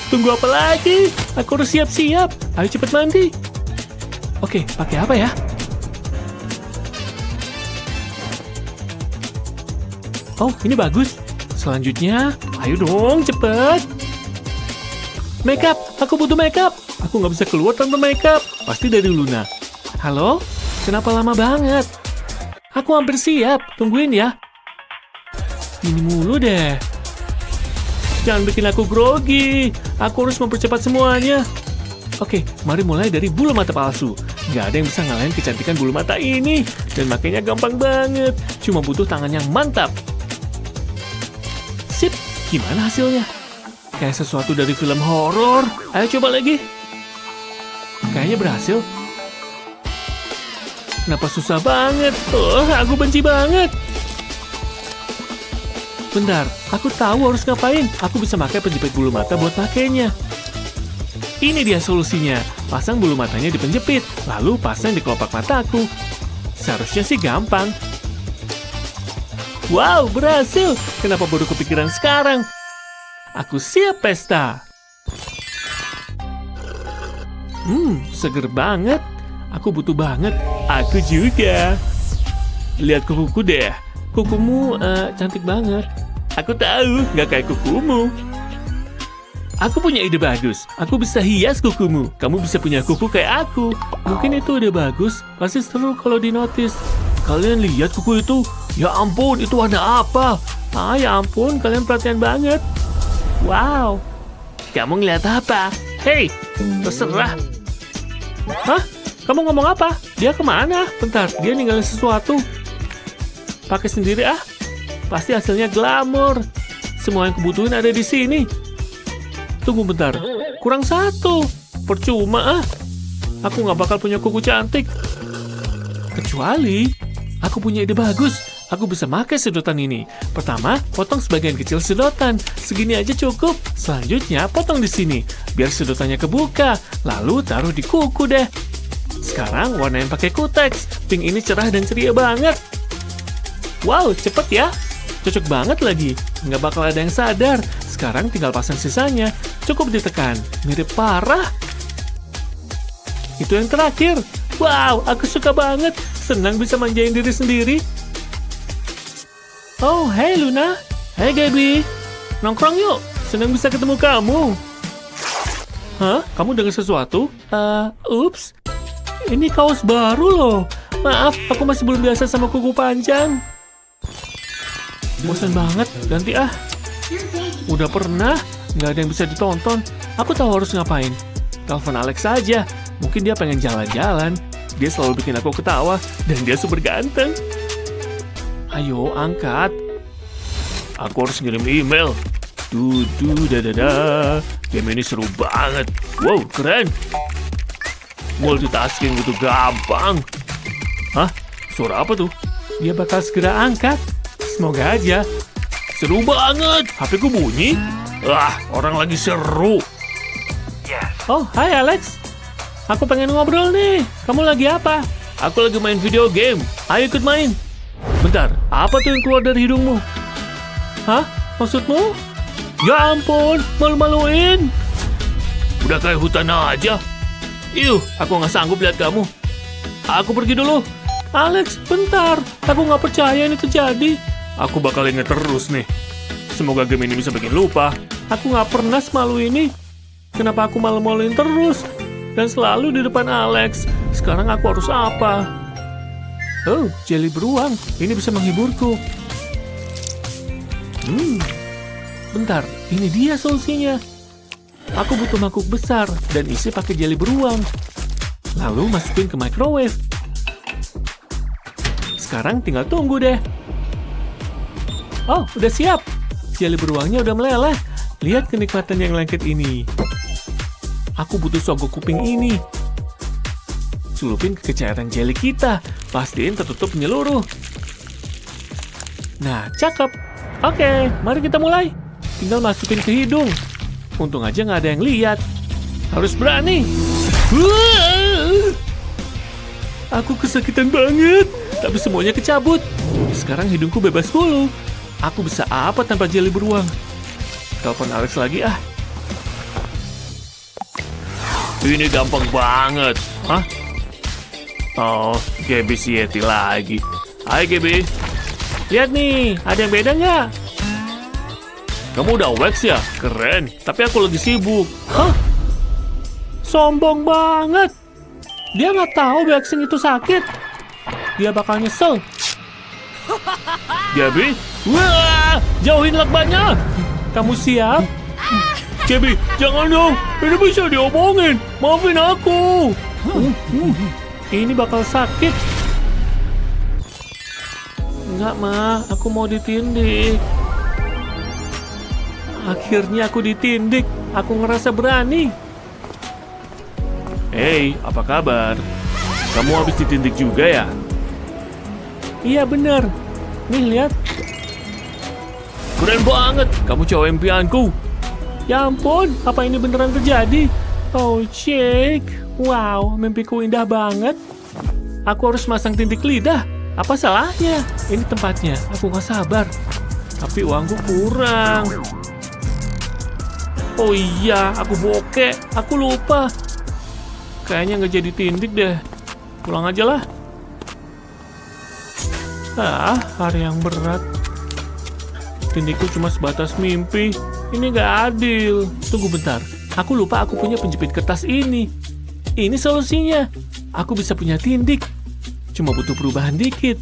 Tunggu apa lagi? Aku harus siap-siap. Ayo cepet mandi. Oke, pakai apa ya? Oh, ini bagus. Selanjutnya, ayo dong, cepet. Makeup, aku butuh makeup. Aku nggak bisa keluar tanpa makeup. Pasti dari Luna. Halo? Kenapa lama banget? Aku hampir siap. Tungguin ya. Ini mulu deh. Jangan bikin aku grogi. Aku harus mempercepat semuanya. Oke, mari mulai dari bulu mata palsu. Nggak ada yang bisa ngalahin kecantikan bulu mata ini. Dan makanya gampang banget. Cuma butuh tangan yang mantap. Sip, gimana hasilnya? Kayak sesuatu dari film horor. Ayo coba lagi. Kayaknya berhasil. Kenapa susah banget? Aku benci banget. Bentar, aku tahu harus ngapain. Aku bisa pakai penjepit bulu mata buat pakainya. Ini dia solusinya. Pasang bulu matanya di penjepit, lalu pasang di kelopak mataku. Seharusnya sih gampang. Wow, berhasil. Kenapa baru kepikiran sekarang? Aku siap pesta. Seger banget. Aku butuh banget. Aku juga. Lihat kukuku deh. Kukumu cantik banget. Aku tahu, nggak kayak kukumu. Aku punya ide bagus. Aku bisa hias kukumu. Kamu bisa punya kuku kayak aku. Mungkin itu ide bagus. Pasti seru kalau dinotis. Kalian lihat kuku itu? Ya ampun, itu warna apa? Ya ampun, kalian perhatian banget. Wow. Kamu ngeliat apa? Hei, terserah. Hah? Kamu ngomong apa? Dia kemana? Bentar, dia ninggalin sesuatu. Pakai sendiri ah. Pasti hasilnya glamor. Semua yang kebutuhin ada di sini. Tunggu bentar. Kurang satu. Percuma ah. Aku nggak bakal punya kuku cantik. Kecuali aku punya ide bagus. Aku bisa pakai sedotan ini. Pertama, potong sebagian kecil sedotan. Segini aja cukup. Selanjutnya, potong di sini. Biar sedotannya kebuka. Lalu taruh di kuku deh. Sekarang warnain pakai kuteks. Pink ini cerah dan ceria banget. Wow, cepet ya. Cocok banget lagi. Nggak bakal ada yang sadar. Sekarang tinggal pasang sisanya. Cukup ditekan. Mirip parah. Itu yang terakhir. Wow, aku suka banget. Senang bisa manjain diri sendiri. Oh, hey Luna. Hey Gaby. Nongkrong yuk. Senang bisa ketemu kamu. Hah? Kamu dengar sesuatu? Ups. Ini kaos baru loh. Maaf, aku masih belum biasa sama kuku panjang. Bosan banget, ganti ah. Udah pernah, nggak ada yang bisa ditonton. Aku tahu harus ngapain. Telepon Alex saja. Mungkin dia pengen jalan-jalan. Dia selalu bikin aku ketawa, dan dia super ganteng. Ayo, angkat. Aku harus ngirim email. Dadada. Game ini seru banget. Wow, keren. Multitasking itu gampang. Hah? Suara apa tuh? Dia bakal segera angkat. Semoga aja. Seru banget. HP ku bunyi. Orang lagi seru. Oh, hai Alex. Aku pengen ngobrol nih. Kamu lagi apa? Aku lagi main video game. Ayo ikut main. Bentar, apa tuh yang keluar dari hidungmu? Hah? Maksudmu? Ya ampun, malu-maluin. Udah kayak hutan aja. Aku nggak sanggup lihat kamu. Aku pergi dulu. Alex, bentar. Aku nggak percaya ini terjadi. Aku bakal inget terus nih. Semoga game ini bisa bikin lupa. Aku nggak pernah semalu ini. Kenapa aku malu-maluin terus? Dan selalu di depan Alex. Sekarang aku harus apa? Oh, jelly beruang. Ini bisa menghiburku. Bentar, ini dia solusinya. Aku butuh mangkuk besar dan isi pakai jelly beruang. Lalu masukin ke microwave. Sekarang tinggal tunggu deh. Oh, udah siap. Jelly beruangnya udah meleleh. Lihat kenikmatan yang lengket ini. Aku butuh sogok kuping ini. Celupin ke cairan jelly kita. Pastiin tertutup menyeluruh. Nah, cakep. Oke, mari kita mulai. Tinggal masukin ke hidung. Untung aja nggak ada yang lihat. Harus berani. Aku kesakitan banget, tapi semuanya kecabut. Sekarang hidungku bebas dulu. Aku bisa apa tanpa jeli beruang? Telepon Alex lagi ah. Ini gampang banget. Hah? Oh, Gaby si Yeti lagi. Hai Gaby. Lihat nih, ada yang beda nggak? Kamu udah wax ya? Keren. Tapi aku lagi sibuk. Hah? Sombong banget. Dia nggak tahu waxing itu sakit. Dia bakal nyesel. Gaby? Wah! Jauhin lakbannya. Kamu siap? Gaby, jangan dong. Ini bisa diomongin. Maafin aku. Ini bakal sakit. Enggak, Ma. Aku mau ditindik. Akhirnya aku ditindik. Aku ngerasa berani. Hei, apa kabar? Kamu habis ditindik juga ya? Iya, bener. Nih, lihat. Keren banget. Kamu cowok impianku. Ya ampun, apa ini beneran terjadi? Oh, Jake. Wow, mimpiku indah banget. Aku harus masang tindik lidah. Apa salahnya? Ini tempatnya. Aku gak sabar. Tapi uangku kurang. Oh iya, aku bokeh. Aku lupa. Kayaknya nggak jadi tindik deh. Pulang aja lah. Ah, hari yang berat. Tindikku cuma sebatas mimpi. Ini nggak adil. Tunggu bentar. Aku lupa aku punya penjepit kertas ini. Ini solusinya. Aku bisa punya tindik. Cuma butuh perubahan dikit.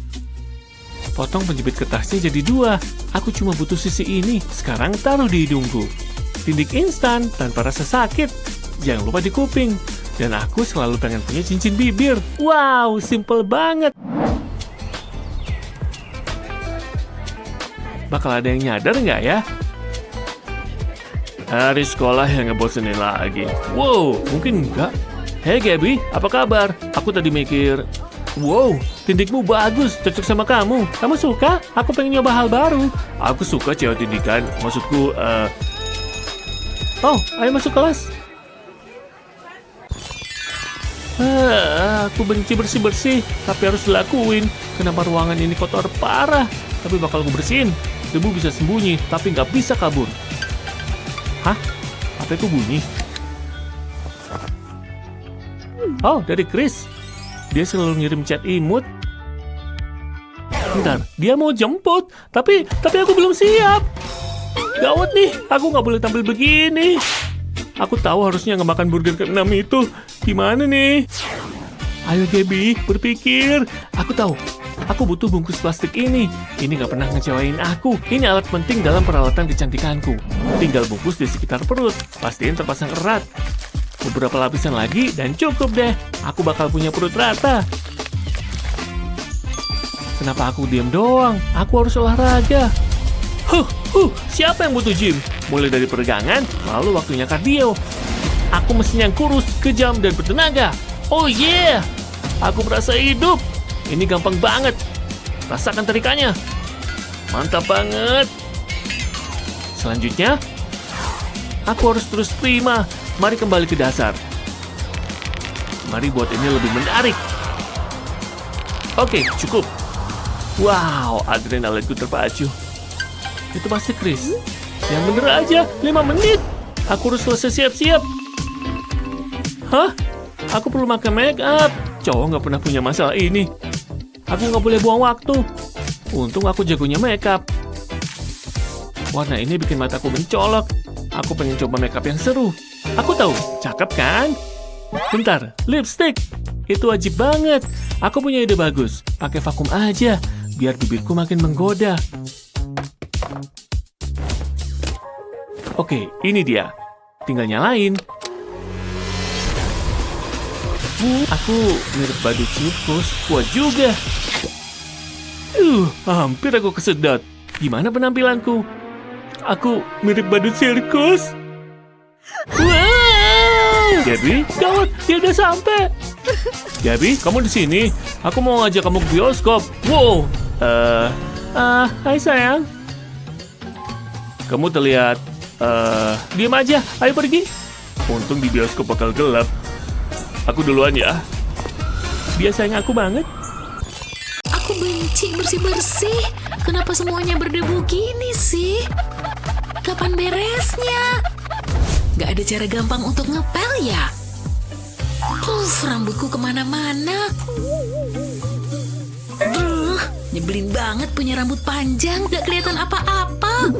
Potong penjepit kertasnya jadi 2. Aku cuma butuh sisi ini. Sekarang taruh di hidungku. Tindik instan tanpa rasa sakit. Jangan lupa di kuping. Dan aku selalu pengen punya cincin bibir. Wow, simple banget. Bakal ada yang nyadar nggak ya? Hari sekolah yang ngebosenin lagi. Wow, mungkin enggak. Hey Gaby, apa kabar? Aku tadi mikir, wow, tindikmu bagus, cocok sama kamu. Kamu suka? Aku pengen nyoba hal baru. Aku suka cewek tindikan. Maksudku, oh, ayo masuk kelas. Aku benci bersih-bersih, tapi harus dilakuin. Kenapa ruangan ini kotor parah? Tapi bakal aku bersihin. Debu bisa sembunyi, tapi nggak bisa kabur. Hah? HP-ku bunyi. Oh, dari Chris. Dia selalu ngirim chat imut. Bentar, dia mau jemput, tapi aku belum siap. Gawat nih, aku nggak boleh tampil begini. Aku tahu harusnya nggak makan burger ke-6 itu. Gimana nih? Ayo Gaby, berpikir. Aku tahu. Aku butuh bungkus plastik ini. Ini nggak pernah ngecewain aku. Ini alat penting dalam peralatan kecantikanku. Tinggal bungkus di sekitar perut. Pastiin terpasang erat. Beberapa lapisan lagi dan cukup deh. Aku bakal punya perut rata. Kenapa aku diam doang? Aku harus olahraga. Siapa yang butuh gym? Mulai dari peregangan, lalu waktunya kardio. Aku mesin yang kurus, kejam, dan bertenaga. Oh yeah! Aku merasa hidup. Ini gampang banget. Rasakan tarikannya. Mantap banget. Selanjutnya, aku harus terus prima. Mari kembali ke dasar. Mari buat ini lebih menarik. Oke, cukup. Wow, adrenalinku terpacu. Itu pasti Chris. Yang bener aja, 5 menit. Aku harus selesai siap-siap. Hah? Aku perlu pakai make up. Cowok nggak pernah punya masalah ini. Aku nggak boleh buang waktu. Untung aku jagonya make up. Warna ini bikin mataku mencolok. Aku pengen coba make up yang seru. Aku tahu, cakep kan? Bentar, lipstick. Itu wajib banget. Aku punya ide bagus. Pakai vakum aja, biar bibirku makin menggoda. Oke, ini dia. Tinggal nyalain. Aku mirip badut sirkus. Kuat juga. Hampir aku kesedot. Gimana penampilanku? Aku mirip badut sirkus. Wow! Gaby, gawat, dia udah sampai. Gaby, kamu di sini. Aku mau ngajak kamu ke bioskop. Wow. Hai sayang. Kamu terlihat... diam aja, ayo pergi. Untung di bioskop bakal gelap. Aku duluan ya. Biasanya aku banget.
Aku benci bersih-bersih. Kenapa semuanya berdebu gini sih? Kapan beresnya? Gak ada cara gampang untuk ngepel ya? Rambutku kemana-mana. Nyebelin banget punya rambut panjang. Gak kelihatan apa-apa.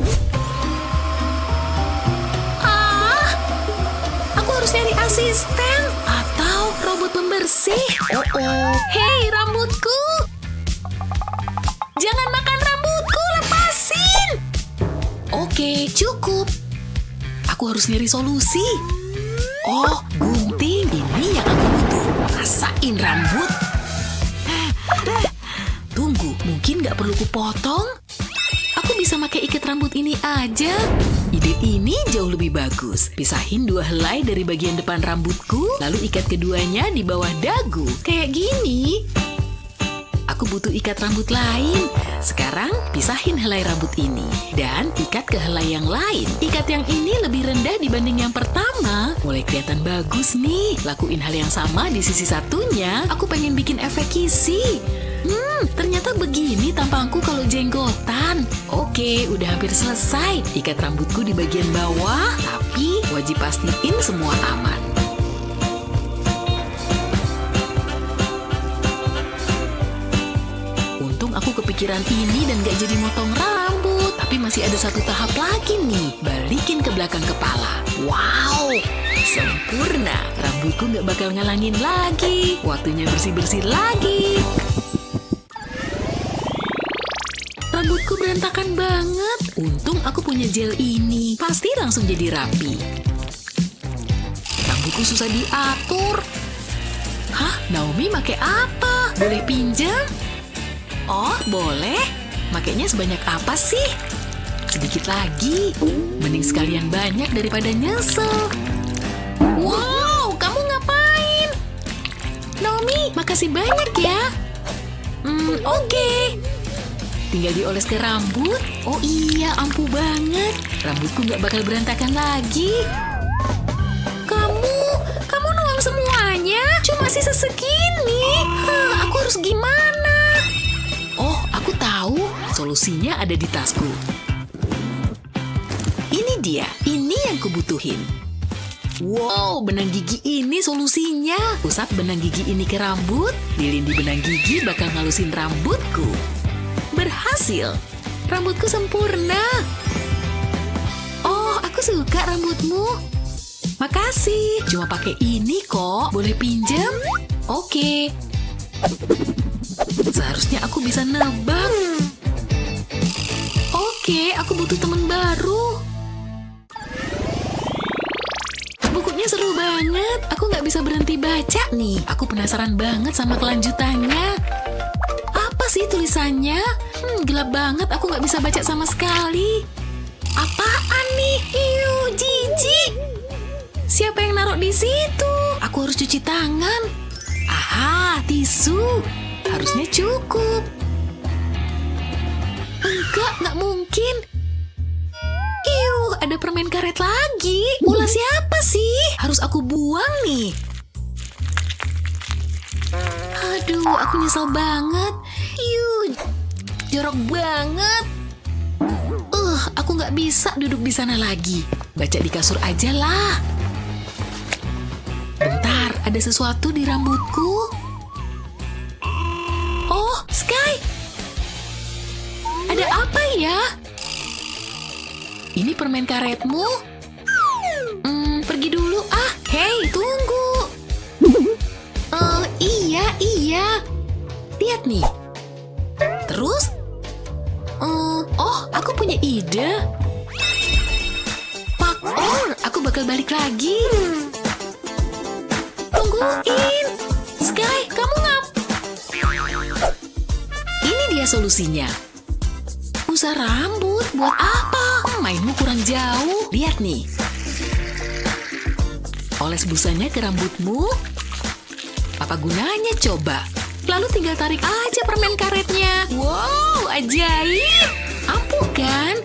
Aku harus nyari asisten atau robot pembersih. Oh, hei rambutku. Jangan makan rambutku, lepasin. Oke, cukup. Aku harus nyari solusi. Oh, gunting. Ini yang aku butuh. Rasain rambut. Tunggu, mungkin nggak perlu kupotong? Aku bisa pakai ikat rambut ini aja. Ide ini jauh lebih bagus. Pisahin 2 helai dari bagian depan rambutku, lalu ikat keduanya di bawah dagu. Kayak gini. Aku butuh ikat rambut lain. Sekarang pisahin helai rambut ini dan ikat ke helai yang lain. Ikat yang ini lebih rendah dibanding yang pertama. Mulai kelihatan bagus nih. Lakuin hal yang sama di sisi satunya. Aku pengen bikin efek kisi. Ternyata begini tampangku kalau jenggotan. Oke, udah hampir selesai. Ikat rambutku di bagian bawah, tapi wajib pastiin semua aman. Untung aku kepikiran ini dan gak jadi motong rambut. Tapi masih ada satu tahap lagi nih. Balikin ke belakang kepala. Wow, sempurna. Rambutku gak bakal ngalangin lagi. Waktunya bersih-bersih lagi. Rambutku berantakan banget. Untung aku punya gel ini. Pasti langsung jadi rapi. Rambutku susah diatur. Hah? Naomi pakai apa? Boleh pinjam? Oh, boleh. Makainya sebanyak apa sih? Sedikit lagi. Mending sekalian banyak daripada nyesel. Wow, kamu ngapain? Naomi, makasih banyak ya. Oke. Tinggal dioles ke rambut. Oh iya, ampuh banget. Rambutku nggak bakal berantakan lagi. Kamu nuang semuanya? Cuma sisa segini. Aku harus gimana? Oh, aku tahu. Solusinya ada di tasku. Ini dia. Ini yang kubutuhin. Wow, benang gigi ini solusinya. Usap benang gigi ini ke rambut. Lilin di benang gigi bakal ngalusin rambutku. Berhasil. Rambutku sempurna. Oh, aku suka rambutmu. Makasih. Cuma pakai ini kok. Boleh pinjam? Oke. Seharusnya aku bisa nebak. Oke, aku butuh teman baru. Bukunya seru banget. Aku nggak bisa berhenti baca nih. Aku penasaran banget sama kelanjutannya. Apa sih tulisannya? Gelap banget, aku nggak bisa baca sama sekali. Apaan nih? Jijik. Siapa yang naruh di situ? Aku harus cuci tangan. Aha, tisu. Harusnya cukup. Nggak mungkin. Ada permen karet lagi. Ulah siapa sih? Harus aku buang nih. Aduh, aku nyesel banget. Jorok banget. Aku nggak bisa duduk di sana lagi. Baca di kasur aja lah. Bentar, ada sesuatu di rambutku. Oh, Sky. Ada apa ya? Ini permen karetmu? Pergi dulu. Hei, tunggu. Iya. Lihat nih. Terus? Aku punya ide. Aku bakal balik lagi. Tungguin. Sky, kamu Ini dia solusinya. Usah rambut, buat apa? Mainmu kurang jauh. Lihat nih. Oles busanya ke rambutmu. Apa gunanya coba? Lalu tinggal tarik aja permen karetnya. Wow, ajaib. Ampuh kan?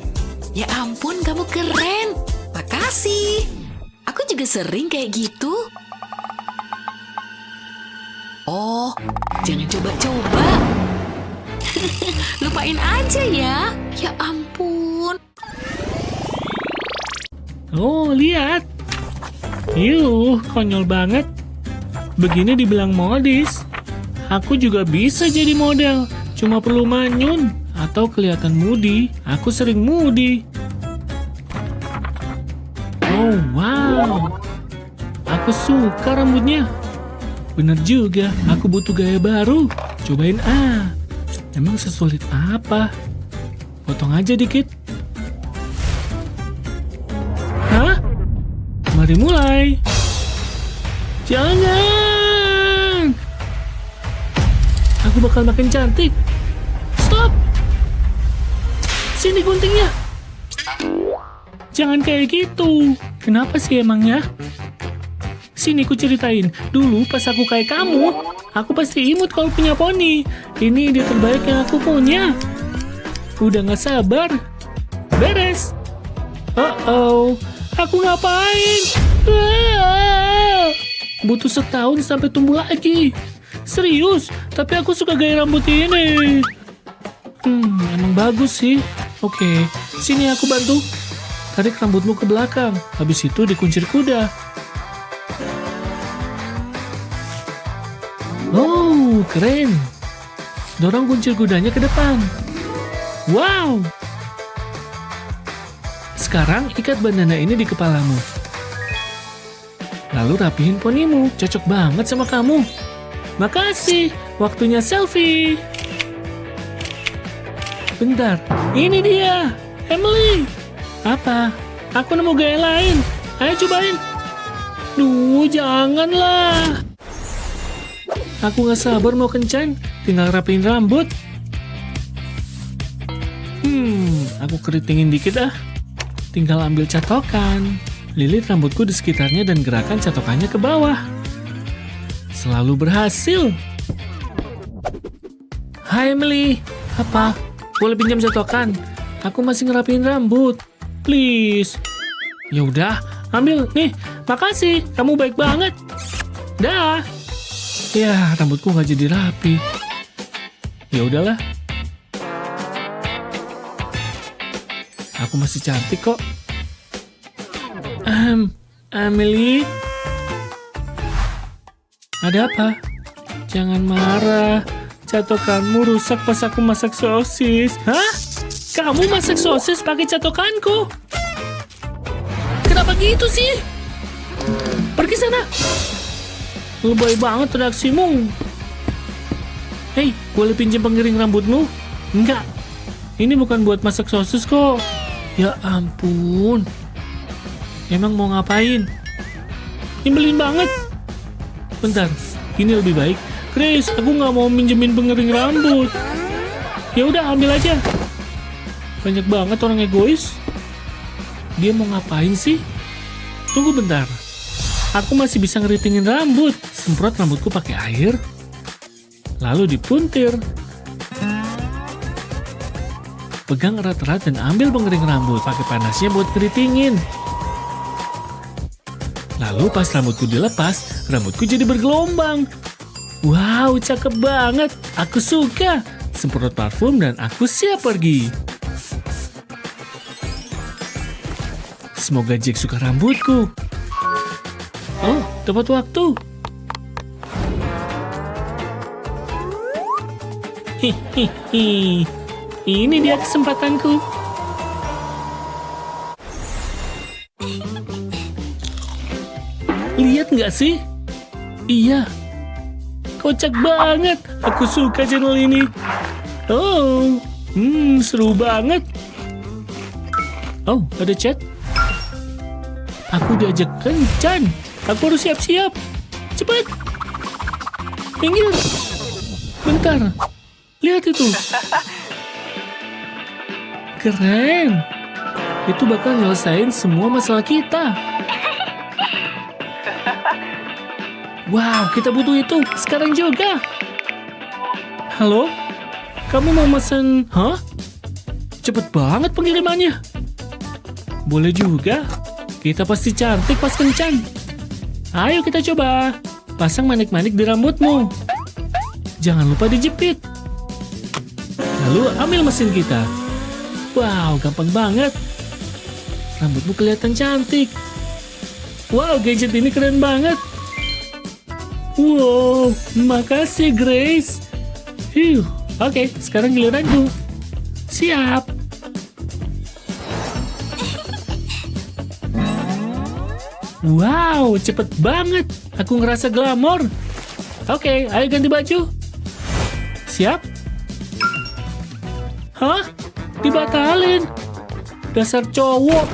Ya ampun, kamu keren. Makasih. Aku juga sering kayak gitu. Oh, jangan coba-coba. Lupain aja ya. Ya ampun.
Oh, lihat. Yuh, konyol banget. Begini dibilang modis. Aku juga bisa jadi model. Cuma perlu manyun atau kelihatan moody. Aku sering moody. Oh, wow. Aku suka rambutnya. Bener juga, aku butuh gaya baru. Cobain Emang sesulit apa? Potong aja dikit. Hah? Mari mulai. Jangan. Aku bakal makin cantik. Stop. Sini guntingnya. Jangan kayak gitu. Kenapa sih emangnya? Sini ku ceritain. Dulu pas aku kayak kamu, aku pasti imut kalau punya poni. Ini ide terbaik yang aku punya. Udah gak sabar. Beres. Oh, aku ngapain? Butuh setahun sampai tumbuh lagi. Serius, tapi aku suka gaya rambut ini. Emang bagus sih. Oke, sini aku bantu. Tarik rambutmu ke belakang. Habis itu dikuncir kuda. Oh, keren. Dorong kuncir kudanya ke depan. Wow. Sekarang ikat bandana ini di kepalamu. Lalu rapihin ponimu. Cocok banget sama kamu. Makasih. Waktunya selfie. Bentar. Ini dia. Emily. Apa? Aku nemu gaya lain. Ayo cobain. Duh, janganlah. Aku gak sabar mau kencan, tinggal rapiin rambut. Aku keritingin dikit Tinggal ambil catokan. Lilit rambutku di sekitarnya dan gerakan catokannya ke bawah. Selalu berhasil. Hai Emily. Apa? Boleh pinjam catokan? Aku masih ngerapiin rambut. Please. Ya udah, ambil. Nih, makasih. Kamu baik banget. Dah. Ya, rambutku nggak jadi rapi. Ya udahlah. Aku masih cantik kok. Emily? Ada apa? Jangan marah. Catokanmu rusak pas aku masak sosis. Hah? Kamu masak sosis pakai catokanku? Kenapa gitu sih? Pergi sana. Lebay banget reaksimu. Hei, boleh pinjam pengiring rambutmu? Enggak. Ini bukan buat masak sosis kok. Ya ampun. Emang mau ngapain? Nyebelin banget. Bentar, ini lebih baik. Chris, aku nggak mau minjemin pengiring rambut. Ya udah, ambil aja. Banyak banget orang egois. Dia mau ngapain sih? Tunggu bentar. Aku masih bisa ngeritingin rambut. Semprot rambutku pakai air. Lalu dipuntir. Pegang erat-erat dan ambil pengering rambut. Pakai panasnya buat ngeritingin. Lalu pas rambutku dilepas, rambutku jadi bergelombang. Wow, cakep banget. Aku suka. Semprot parfum dan aku siap pergi. Semoga Jack suka rambutku. Oh, tepat waktu. Hihihi. Ini dia kesempatanku. Lihat nggak sih? Iya. Kocak banget. Aku suka channel ini. Oh, seru banget. Oh, ada chat. Aku diajak kencan. Aku harus siap-siap. Cepat. Minggir. Bentar. Lihat itu. Keren. Itu bakal nyelesain semua masalah kita. Wow, kita butuh itu. Sekarang juga. Halo? Kamu mau mesen? Hah? Cepet banget pengirimannya. Boleh juga. Kita pasti cantik pas kencan. Ayo kita coba. Pasang manik-manik di rambutmu. Jangan lupa dijepit. Lalu ambil mesin kita. Wow, gampang banget. Rambutmu kelihatan cantik. Wow, gadget ini keren banget. Wow, makasih Grace. Oke, sekarang giliranku. Siap. Wow, cepet banget. Aku ngerasa glamor. Oke, ayo ganti baju. Siap? Hah? Dibatalin. Dasar cowok.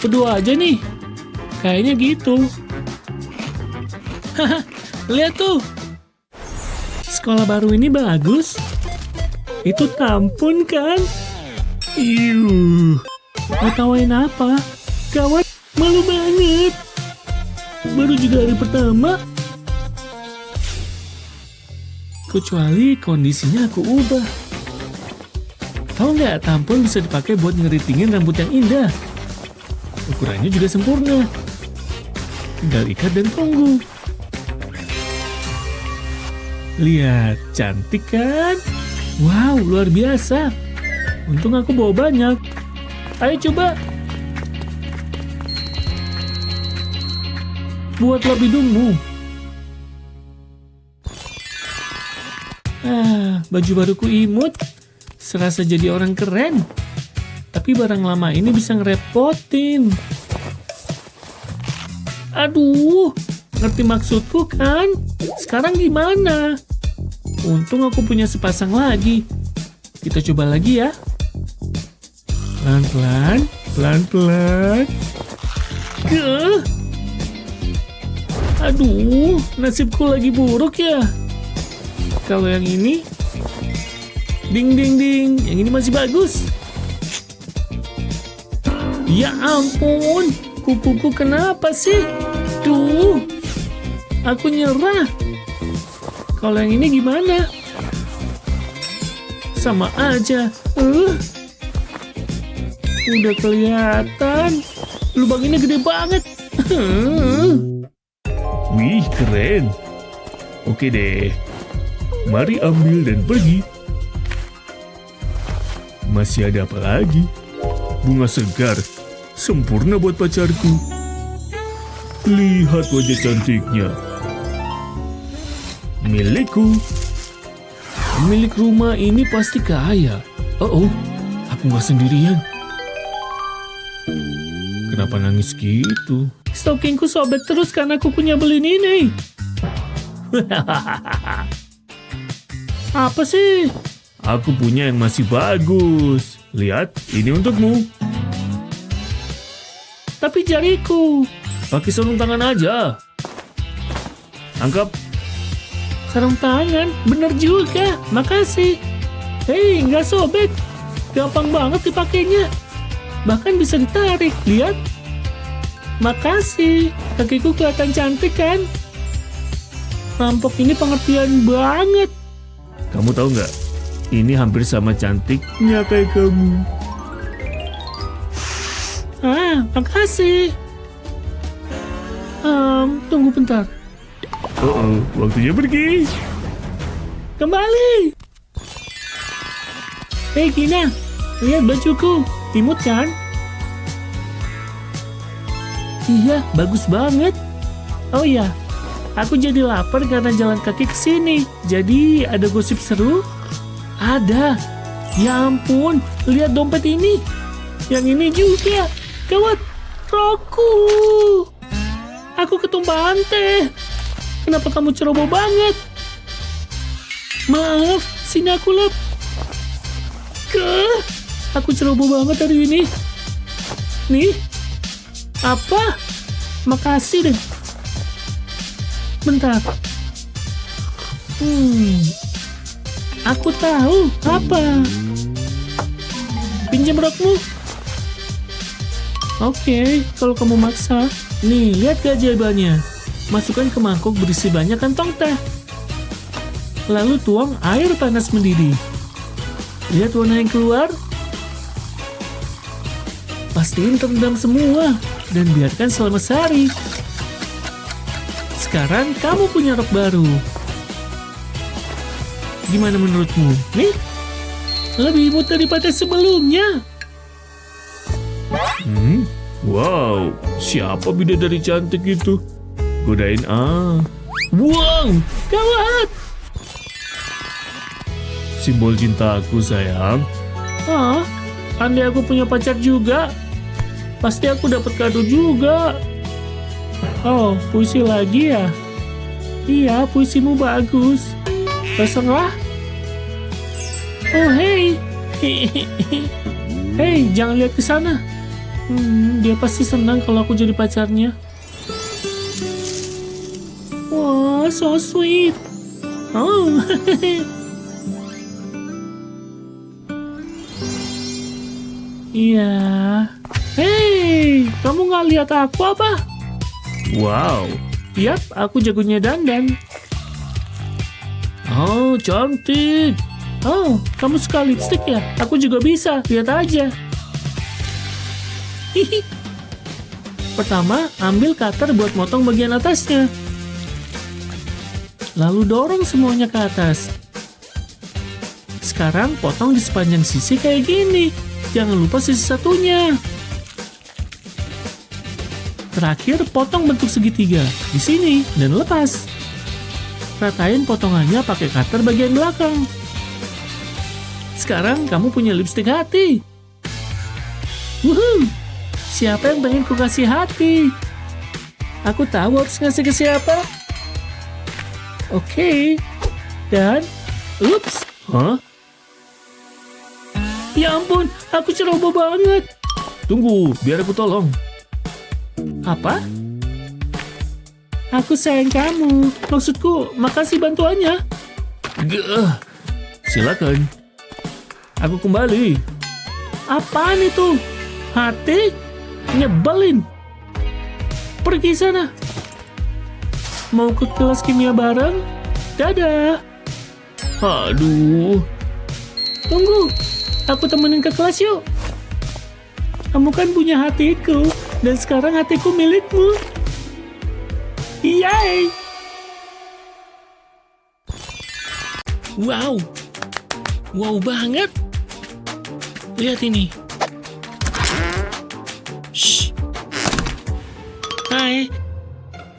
Berdua aja nih. Kayaknya gitu. Haha, lihat tuh. Sekolah baru ini bagus. Itu tampun kan? Mau tawain apa? Gawat, malu banget. Baru juga hari pertama. Kecuali kondisinya aku ubah. Tahu nggak, tampon bisa dipakai buat ngeritingin rambut yang indah. Ukurannya juga sempurna. Tinggal ikat dan tunggu. Lihat, cantik kan? Wow, luar biasa. Untung aku bawa banyak. Ayo coba. Buatlah bidungmu. Baju baruku imut. Serasa jadi orang keren. Tapi barang lama ini bisa ngerepotin. Aduh, ngerti maksudku kan? Sekarang gimana? Untung aku punya sepasang lagi. Kita coba lagi ya. Pelan-pelan, pelan-pelan. Aduh, nasibku lagi buruk ya. Kalau yang ini, ding ding ding, yang ini masih bagus. Ya ampun, kukuku kenapa sih? Duh, aku nyerah. Kalau yang ini gimana? Sama aja. Udah kelihatan. Lubang ini gede banget. Wih, keren. Oke deh. Mari ambil dan pergi. Masih ada apa lagi? Bunga segar. Sempurna buat pacarku. Lihat wajah cantiknya. Milikku. Pemilik rumah ini pasti kaya. Oh, aku nggak sendirian. Kenapa nangis gitu? Stokingku sobek terus karena kukunya belin ini. Apa sih? Aku punya yang masih bagus. Lihat, ini untukmu. Tapi jariku. Pakai sarung tangan aja. Angkap. Sarung tangan? Bener juga. Makasih. Hei, nggak sobek. Gampang banget dipakainya. Bahkan bisa ditarik. Lihat. Makasih. Kakiku kelihatan cantik kan? Rampok ini pengertian banget. Kamu tahu nggak? Ini hampir sama cantiknya kayak kamu. Makasih. Tunggu bentar. Waktunya pergi. Kembali. Hei Gina, lihat bajuku. Imut kan? Iya, bagus banget. Oh iya, aku jadi lapar karena jalan kaki ke sini. Jadi ada gosip seru? Ada. Ya ampun, lihat dompet ini. Yang ini juga. Gawat, Roku. Aku ketumpahan teh. Kenapa kamu ceroboh banget? Maaf, sini aku lap. Aku ceroboh banget hari ini. Nih. Apa? Makasih deh. Bentar. Aku tahu apa. Pinjam rokmu. Oke, kalau kamu maksa. Nih, lihat keajaibannya. Masukkan ke mangkok berisi banyak kantong teh. Lalu tuang air panas mendidih. Lihat warna yang keluar. Pastiin terendam semua dan biarkan selama sehari. Sekarang kamu punya rok baru. Gimana menurutmu? Nih, lebih imut daripada sebelumnya. Wow, siapa bidadari cantik itu? Godain ah. Wow, gawat! Simbol cintaku sayang. Andai aku punya pacar juga, pasti aku dapat kado juga. Oh, puisi lagi ya? Iya, puisimu bagus. Terserah. Oh, hey. Hey, jangan lihat ke sana. Dia pasti senang kalau aku jadi pacarnya. Wah, so sweet. Oh. Iya. Hey, kamu nggak lihat aku apa? Wow. Yap, aku jagonya dandan. Oh, cantik. Oh, kamu suka lipstick ya? Aku juga bisa. Lihat aja. Hihi. Pertama, ambil cutter buat motong bagian atasnya. Lalu dorong semuanya ke atas. Sekarang potong di sepanjang sisi kayak gini. Jangan lupa sisi satunya. Terakhir, potong bentuk segitiga di sini dan lepas. Ratain potongannya pakai cutter bagian belakang. Sekarang kamu punya lipstik hati. Wuhuu! Siapa yang pengen ku kasih hati? Aku tahu harus ngasih ke siapa. Oke. Dan, ups. Hah? Ya ampun, aku ceroboh banget. Tunggu, biar aku tolong. Apa? Aku sayang kamu. Maksudku, makasih bantuannya. Silakan. Aku kembali. Apaan itu? Hati? Nyebelin. Pergi sana. Mau ke kelas kimia bareng? Dadah. Aduh. Tunggu. Aku temenin ke kelas yuk. Kamu kan punya hatiku. Dan sekarang hatiku milikmu. Yay! Wow. Wow banget. Lihat ini. Shh. Hai.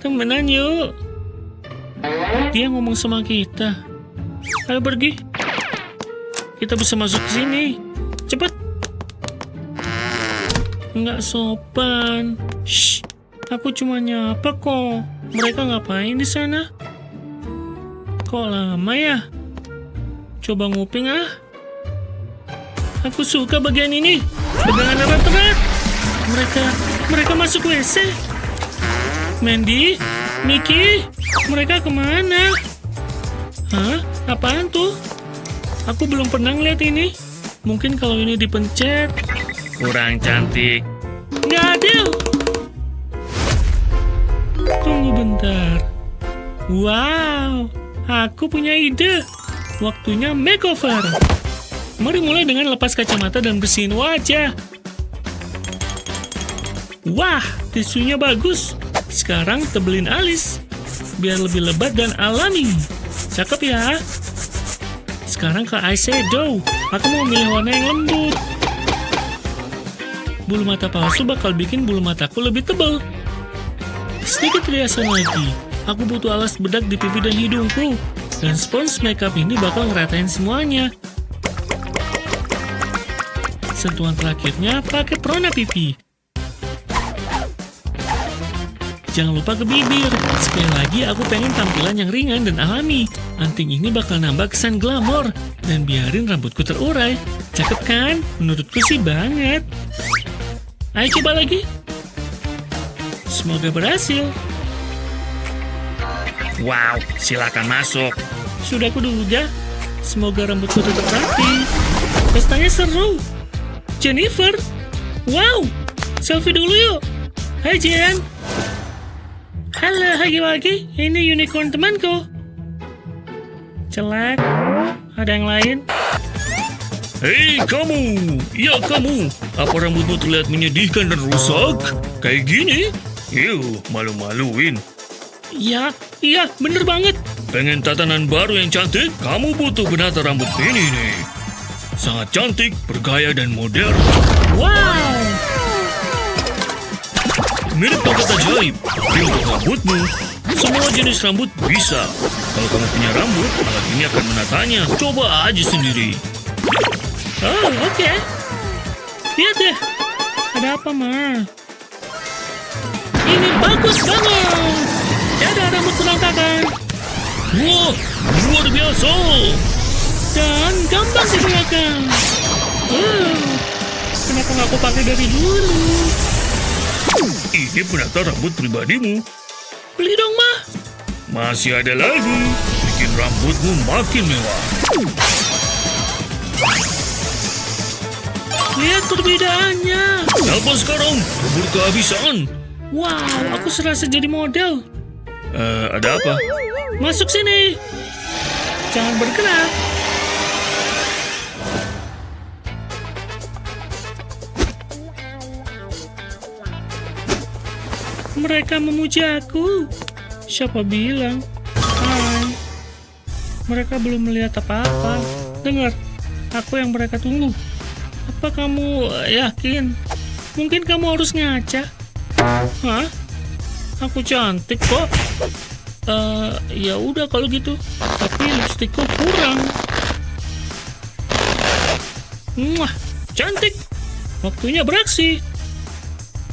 Temenan yuk. Dia ngomong sama kita. Ayo pergi. Kita bisa masuk ke sini. Cepat. Nggak sopan. Shh. Aku cuma nyapa kok. Mereka ngapain di sana? Kok lama ya? Coba nguping ah. Aku suka bagian ini. Pegangan erat-erat. Mereka masuk WC. Mandy, Mickey, mereka kemana? Hah? Apaan tuh? Aku belum pernah ngeliat ini. Mungkin kalau ini dipencet. Kurang cantik. Nggak adil. Tunggu bentar. Wow, aku punya ide. Waktunya makeover. Mari mulai dengan lepas kacamata dan bersihin wajah. Wah, tisunya bagus. Sekarang tebelin alis. Biar lebih lebat dan alami. Cakep ya. Sekarang ke eyeshadow. Aku mau milih warna yang lembut. Bulu mata palsu bakal bikin bulu mataku lebih tebal. Sedikit riasan lagi. Aku butuh alas bedak di pipi dan hidungku. Dan spons makeup ini bakal ngeratain semuanya. Sentuhan terakhirnya pakai perona pipi. Jangan lupa ke bibir. Sekali lagi aku pengen tampilan yang ringan dan alami. Anting ini bakal nambah kesan glamor. Dan biarin rambutku terurai. Cakep kan? Menurutku sih banget. Ayo coba lagi. Semoga berhasil. Wow, silakan masuk. Sudah kuduga. Semoga rambutku tetap rapi. Pestanya seru. Jennifer. Wow, selfie dulu yuk. Hai Jen. Halo Hagi-Wagi, ini unicorn temanku. Celak. Ada yang lain? Hei kamu, ya kamu, apa rambutmu terlihat menyedihkan dan rusak? Kayak gini? Malu-maluin. Iya, bener banget. Pengen tatanan baru yang cantik? Kamu butuh penata rambut ini nih. Sangat cantik, bergaya dan modern. Wow! Mirip tongkat ajaib, tapi untuk rambutmu, semua jenis rambut bisa. Kalau kamu punya rambut, alat ini akan menatanya. Coba aja sendiri. Oh, oke. Lihat deh. Ada apa, Ma? Ini bagus banget. Ada rambut berantakan. Wah, luar biasa. Dan gampang digunakan. Kenapa nggak aku pakai dari dulu? Ini penata rambut pribadimu. Beli dong, Ma. Masih ada lagi. Bikin rambutmu makin mewah. Lihat perbedaannya. Apa sekarang? Keburu kehabisan. Wow, aku serasa jadi model. Ada apa? Masuk sini. Jangan bergerak. Mereka memuji aku. Siapa bilang? Hai. Mereka belum melihat apa-apa. Dengar, aku yang mereka tunggu. Apa kamu yakin? Mungkin kamu harus ngaca. Hah? Aku cantik kok. Ya udah kalau gitu. Tapi lipstikku kurang. Wah, cantik. Waktunya beraksi.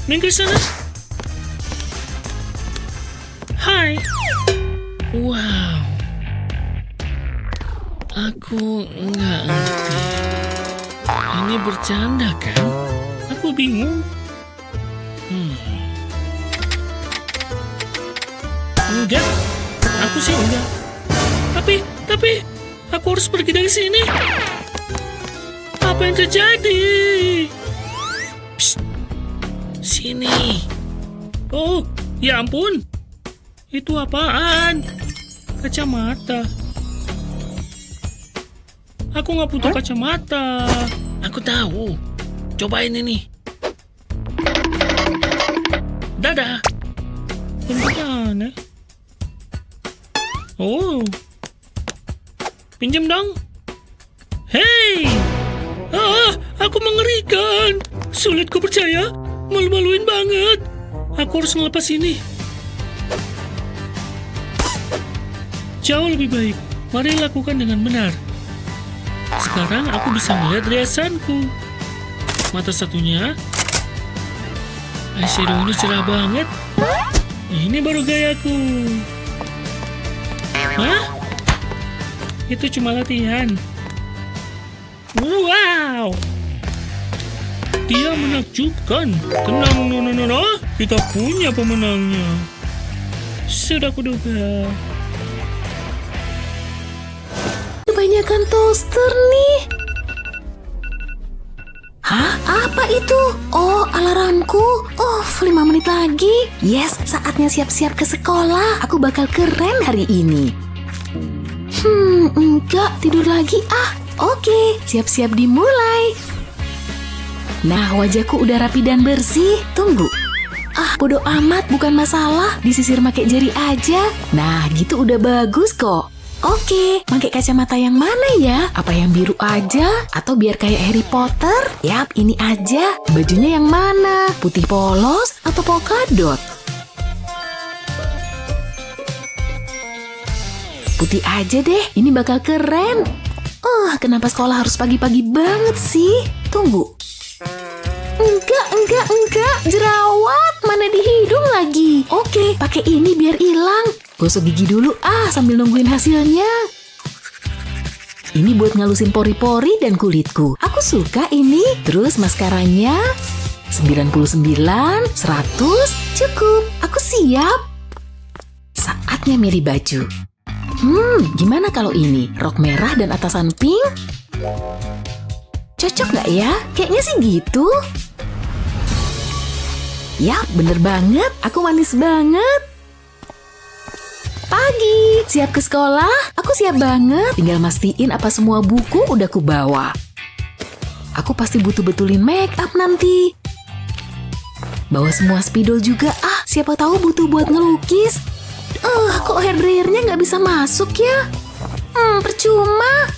Minggir sana. Hai. Wow. Aku nggak ngerti. Ini bercanda kan? Aku bingung. Enggak. Aku sih enggak. Tapi aku harus pergi dari sini. Apa yang terjadi? Psst. Sini. Oh, ya ampun. Itu apaan? Kacamata. Aku nggak butuh kacamata. Aku tahu. Cobain ini. Dadah. Bentuknya aneh. Oh. Pinjam dong. Hei. Aku mengerikan. Sulit ku percaya. Malu-maluin banget. Aku harus ngelepas ini. Jauh lebih baik. Mari lakukan dengan benar. Sekarang aku bisa melihat riasanku. Mata satunya. Eyeshadow ini cerah banget. Ini baru gayaku. Hah? Itu cuma latihan. Wow. Dia menakjubkan. Tenang, Nona. Kita punya pemenangnya. Sudah kuduga.
Kebanyakan toaster nih. Hah? Apa itu? Oh, alarmku. Oh, 5 menit lagi. Yes, saatnya siap-siap ke sekolah. Aku bakal keren hari ini. Enggak, tidur lagi ah. Oke, siap-siap dimulai. Nah, wajahku udah rapi dan bersih. Tunggu. Ah, bodo amat, bukan masalah. Disisir pakai jari aja. Nah, gitu udah bagus kok. Oke, pakai kacamata yang mana ya? Apa yang biru aja? Atau biar kayak Harry Potter? Yap, ini aja. Bajunya yang mana? Putih polos atau polka dot? Putih aja deh, ini bakal keren. Kenapa sekolah harus pagi-pagi banget sih? Tunggu. Enggak, jerawat. Mana di hidung lagi? Oke, pakai ini biar hilang. Gosok gigi dulu sambil nungguin hasilnya. Ini buat ngalusin pori-pori dan kulitku. Aku suka ini. Terus maskaranya 99, 100, cukup. Aku siap. Saatnya milih baju. Gimana kalau ini? Rok merah dan atasan pink? Cocok nggak ya? Kayaknya sih gitu. Ya, bener banget. Aku manis banget. Pagi, siap ke sekolah? Aku siap banget. Tinggal mastiin apa semua buku udah kubawa. Aku pasti butuh betulin make up nanti. Bawa semua spidol juga. Siapa tahu butuh buat ngelukis. Kok hair dryernya nggak bisa masuk ya? Percuma.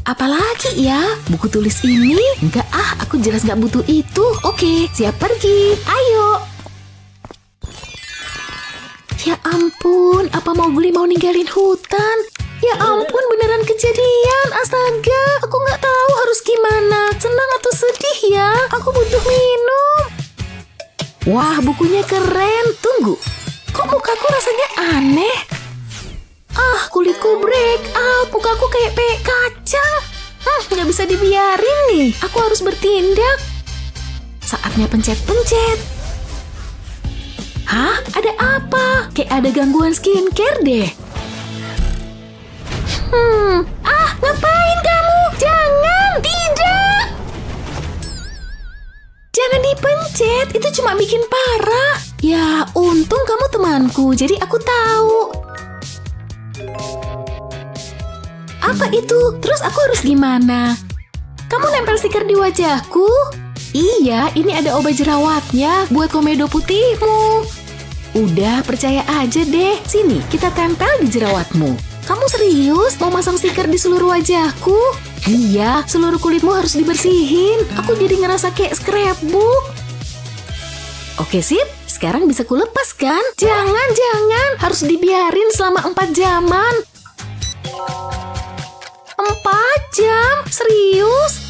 Apalagi ya? Buku tulis ini? Enggak aku jelas nggak butuh itu. Oke, siap pergi. Ayo. Ya ampun, apa Mowgli mau ninggalin hutan? Ya ampun, beneran kejadian. Astaga, aku nggak tahu harus gimana. Senang atau sedih ya? Aku butuh minum. Wah, bukunya keren. Tunggu, kok mukaku rasanya aneh? Kulitku break out. Mukaku kayak pek kacang. Nggak bisa dibiarin nih. Aku harus bertindak. Saatnya pencet-pencet. Hah? Ada apa? Kayak ada gangguan skincare deh. Ngapain kamu? Jangan! Tidak! Jangan dipencet. Itu cuma bikin parah. Ya, untung kamu temanku. Jadi aku tahu. Apa itu? Terus aku harus gimana? Kamu nempel stiker di wajahku? Iya, ini ada obat jerawatnya buat komedo putihmu. Udah, percaya aja deh. Sini, kita tempel di jerawatmu. Kamu serius mau masang stiker di seluruh wajahku? Iya, seluruh kulitmu harus dibersihin. Aku jadi ngerasa kayak scrapbook. Oke, sip. Sekarang bisa kulepas kan? Jangan. Harus dibiarin selama 4 jaman. 4 jam? Serius?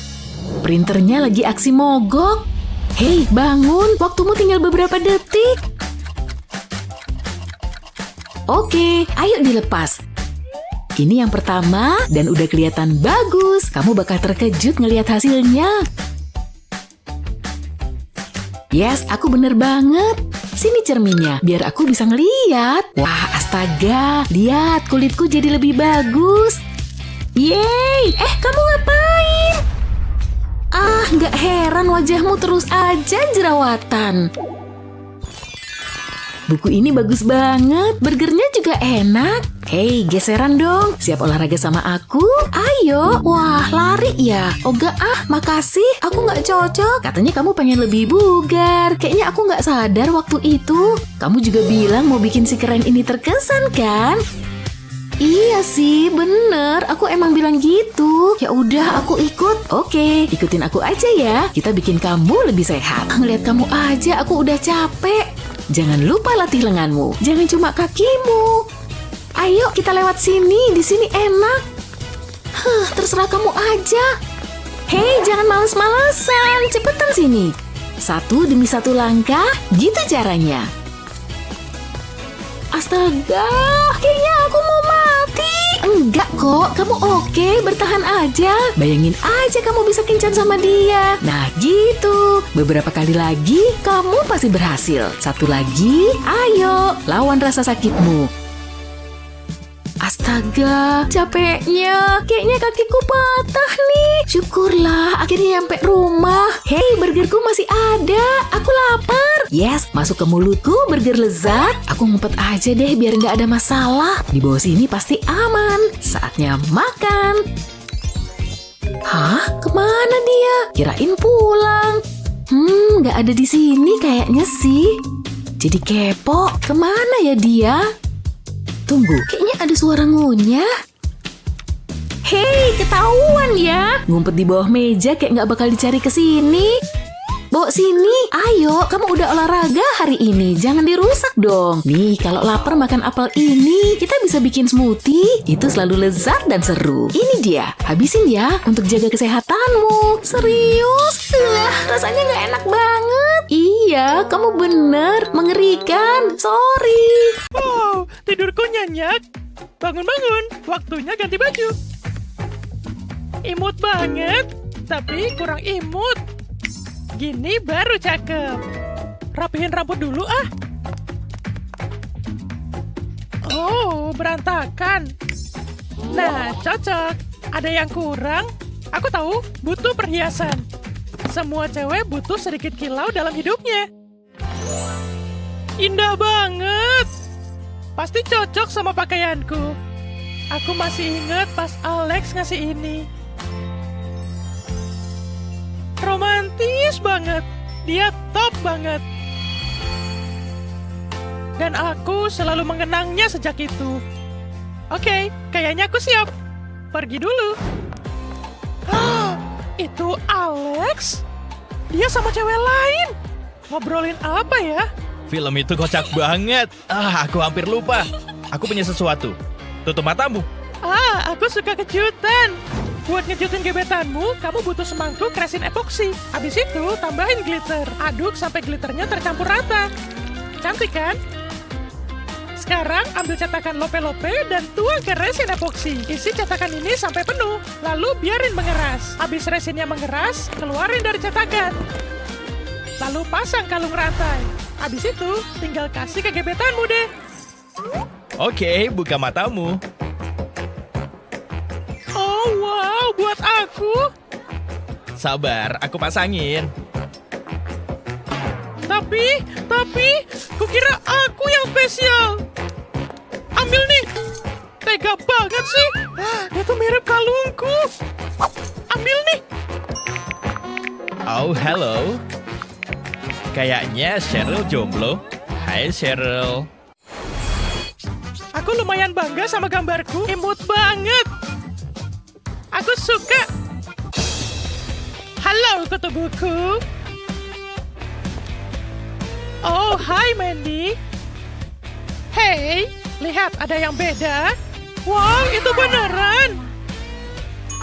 Printernya lagi aksi mogok. Hei, bangun. Waktumu tinggal beberapa detik. Oke, ayo dilepas. Ini yang pertama dan udah kelihatan bagus. Kamu bakal terkejut ngelihat hasilnya. Yes, aku bener banget. Sini cerminnya, biar aku bisa ngeliat. Wah, astaga. Lihat, kulitku jadi lebih bagus. Yeay, kamu ngapain? Nggak heran wajahmu terus aja jerawatan. Buku ini bagus banget, burgernya juga enak. Hei, geseran dong. Siap olahraga sama aku? Ayo. Wah, lari ya? Oga, makasih. Aku nggak cocok. Katanya kamu pengen lebih bugar. Kayaknya aku nggak sadar waktu itu. Kamu juga bilang mau bikin si keren ini terkesan, kan? Iya sih, bener. Aku emang bilang gitu. Ya udah, aku ikut. Oke, ikutin aku aja ya. Kita bikin kamu lebih sehat. Ngeliat kamu aja, aku udah capek. Jangan lupa latih lenganmu. Jangan cuma kakimu. Ayo, kita lewat sini. Di sini enak. Terserah kamu aja. Hei, jangan males-malesan. Cepetan sini. 1 demi 1 langkah. Gitu caranya. Astaga, kayaknya aku mau mati. Enggak kok, kamu oke, bertahan aja. Bayangin aja kamu bisa kencan sama dia. Nah gitu, beberapa kali lagi kamu pasti berhasil. 1 lagi, ayo, lawan rasa sakitmu. Astaga, capeknya. Kayaknya kakiku patah nih. Syukurlah, akhirnya nyampe rumah. Hei, burgerku masih ada. Aku lapar. Yes, masuk ke mulutku burger lezat. Aku ngumpet aja deh biar nggak ada masalah. Di bawah sini pasti aman. Saatnya makan. Hah? Kemana dia? Kirain pulang. Nggak ada di sini kayaknya sih. Jadi kepo. Kemana ya dia? Tunggu, kayaknya ada suara ngunyah. Hei, ketahuan ya. Ngumpet di bawah meja kayak nggak bakal dicari ke sini. Bawa sini, ayo. Kamu udah olahraga hari ini, jangan dirusak dong. Nih, kalau lapar makan apel ini. Kita bisa bikin smoothie. Itu selalu lezat dan seru. Ini dia, habisin ya untuk jaga kesehatanmu. Serius? Rasanya nggak enak banget. Iya, kamu bener. Mengerikan. Sorry.
Wow, tidurku nyenyak. Bangun-bangun, waktunya ganti baju. Imut banget, tapi kurang imut. Gini baru cakep. Rapihin rambut dulu ah. Oh, berantakan. Nah, cocok. Ada yang kurang? Aku tahu, butuh perhiasan. Semua cewek butuh sedikit kilau dalam hidupnya. Indah banget. Pasti cocok sama pakaianku. Aku masih ingat pas Alex ngasih ini. romantis banget. Dia top banget. Dan aku selalu mengenangnya sejak itu. Oke, kayaknya aku siap. Pergi dulu. Itu Alex? Dia sama cewek lain. Ngobrolin apa ya?
Film itu kocak banget. Aku hampir lupa. Aku punya sesuatu. Tutup matamu.
Aku suka kejutan. Buat ngejutin gebetanmu, kamu butuh semangkuk resin epoksi. Habis itu, tambahin glitter. Aduk sampai glitternya tercampur rata. Cantik kan? Sekarang ambil cetakan lope-lope dan tuang ke resin epoksi. Isi cetakan ini sampai penuh, lalu biarin mengeras. Habis resinnya mengeras, keluarin dari cetakan. Lalu pasang kalung rantai. Habis itu, tinggal kasih ke gebetanmu deh.
Oke, buka matamu.
Oh wow, buat aku.
Sabar, aku pasangin.
Tapi, kukira aku yang spesial. Ambil nih. Tega banget sih. Itu mirip kalungku. Ambil nih.
Oh, hello. Kayaknya Cheryl jomblo. Hai, Cheryl.
Aku lumayan bangga sama gambarku. Imut banget. Aku suka. Halo, kutu buku. Oh, hai Mandy. Hey, lihat ada yang beda. Wow, itu beneran.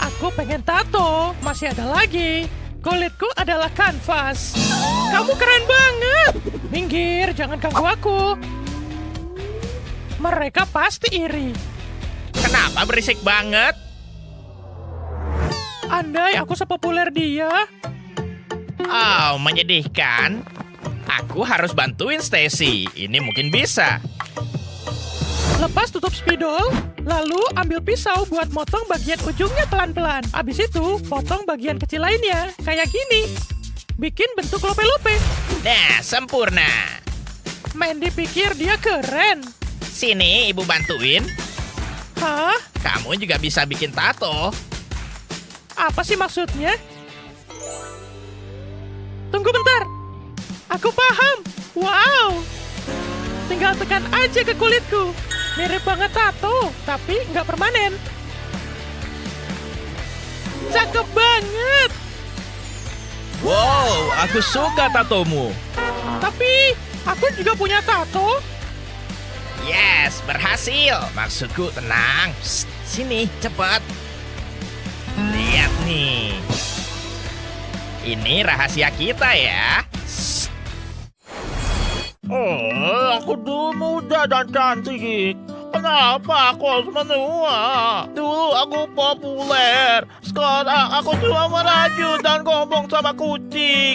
Aku pengen tato. Masih ada lagi. Kulitku adalah kanvas. Kamu keren banget. Minggir, jangan ganggu aku. Mereka pasti iri.
Kenapa berisik banget?
Andai aku sepopuler dia.
Oh, menyedihkan. Aku harus bantuin Stacy. Ini mungkin bisa.
Lepas tutup spidol, lalu ambil pisau buat motong bagian ujungnya pelan-pelan. Abis itu, potong bagian kecil lainnya, kayak gini. Bikin bentuk lope-lope.
Nah, sempurna.
Mandy pikir dia keren.
Sini, ibu bantuin.
Hah?
Kamu juga bisa bikin tato.
Apa sih maksudnya? Tunggu bentar. Aku paham. Wow. Tinggal tekan aja ke kulitku. Mirip banget tato, tapi nggak permanen. Cakep banget.
Wow, aku suka tatomu.
Tapi aku juga punya tato.
Yes, berhasil. Maksudku tenang. Psst, sini, cepat. Lihat nih. Ini rahasia kita ya. Psst.
Oh, aku dulu muda dan cantik. Kenapa aku harus menua? Dulu aku populer. Sekarang aku cuma merajut dan ngomong sama kucing.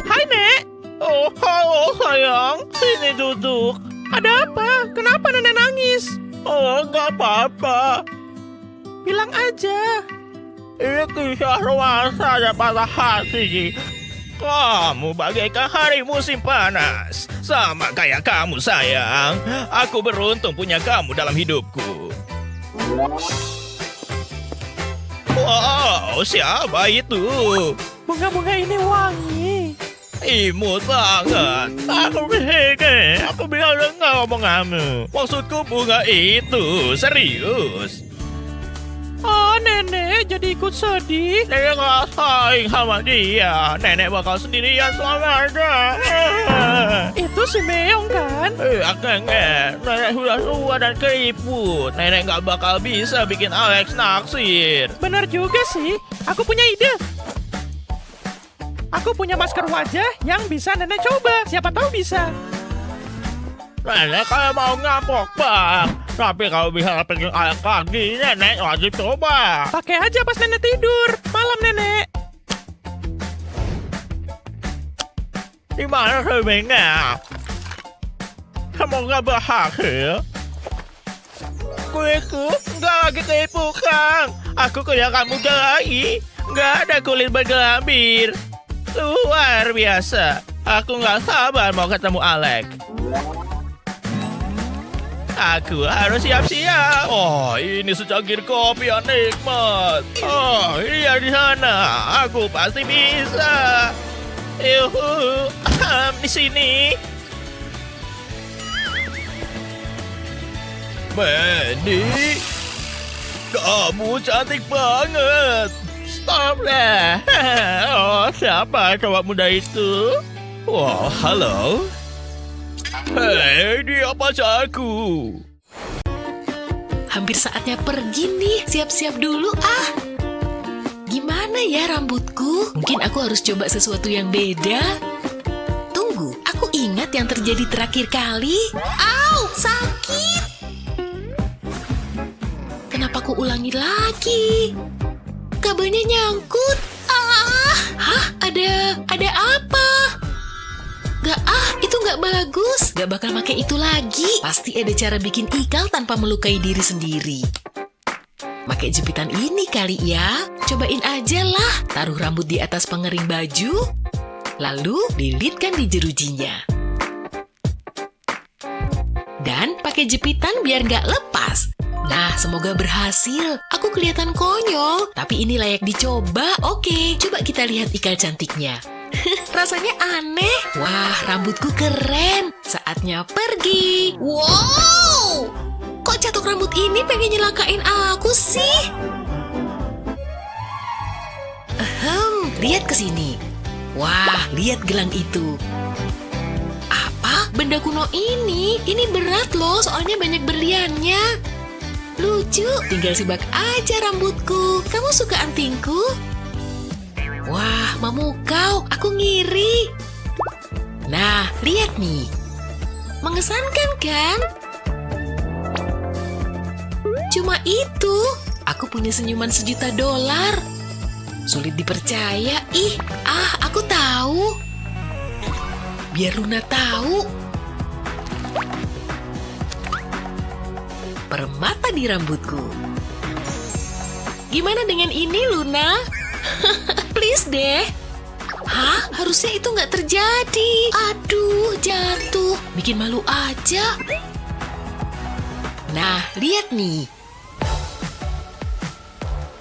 Hai, Nek.
Oh, halo sayang. Sini duduk.
Ada apa? Kenapa nenek nangis?
Oh, nggak apa-apa.
Bilang aja.
Ini kisah romansa dan patah hati.
Kamu bagaikan hari musim panas. Sama kayak kamu, sayang. Aku beruntung punya kamu dalam hidupku. Wow, siapa itu?
Bunga-bunga ini wangi.
Imut banget.
Aku begini. Aku bilang dengar omonganmu.
Maksudku bunga itu serius.
Oh, nenek jadi ikut sedih.
Nenek nggak sayang sama dia. Nenek bakal sendirian selamanya.
Itu si Meong kan?
Akengnya, nenek sudah tua dan keriput. Nenek nggak bakal bisa bikin Alex naksir.
Bener juga sih. Aku punya ide. Aku punya masker wajah yang bisa nenek coba. Siapa tahu bisa.
Nenek kayak mau ngambok, Bang. Tapi kalau bisa bikin Alex lagi, nenek wajib coba.
Pakai aja pas nenek tidur. Malam, nenek.
Di mana cerminnya? Semoga berhasil. Kulitku nggak lagi keripu, Kang. Aku kelihatan muda lagi. Nggak ada kulit bergelambir. Luar biasa. Aku nggak sabar mau ketemu Alex.
Aku harus siap-siap. Oh, ini secangkir kopi yang nikmat. Oh, iya di sana. Aku pasti bisa. Yuhu, di sini. Mandy, kamu cantik banget. Stop lah. Oh, siapa cowok muda itu? Wah, halo. Hei, dia pacarku.
Hampir saatnya pergi nih. Siap-siap dulu ah. Gimana ya rambutku? Mungkin aku harus coba sesuatu yang beda. Tunggu, aku ingat yang terjadi terakhir kali. Au, sakit. Kenapa aku ulangi lagi? Kabelnya nyangkut. Ah, hah? Ada apa? Itu nggak bagus. Gak bakal pakai itu lagi. Pasti ada cara bikin ikal tanpa melukai diri sendiri. Pakai jepitan ini kali ya. Cobain aja lah. Taruh rambut di atas pengering baju. Lalu lilitkan di jerujinya. Dan pakai jepitan biar nggak lepas. Nah, semoga berhasil. Aku kelihatan konyol, tapi ini layak dicoba. Oke, coba kita lihat ikal cantiknya. Rasanya aneh. Wah, rambutku keren. Saatnya pergi. Wow! Kok catok rambut ini pengen nyelakain aku sih? Lihat ke sini. Wah, lihat gelang itu. Apa? Benda kuno ini? Ini berat loh, soalnya banyak berliannya. Lucu, tinggal sibak aja rambutku. Kamu suka antingku? Wah, memukau, aku ngiri. Nah, lihat nih. Mengesankan kan? Cuma itu, aku punya senyuman $1.000.000. Sulit dipercaya, aku tahu. Biar Luna tahu. Permata di rambutku. Gimana dengan ini, Luna? Please deh. Hah? Harusnya itu nggak terjadi. Aduh, jatuh. Bikin malu aja. Nah, lihat nih.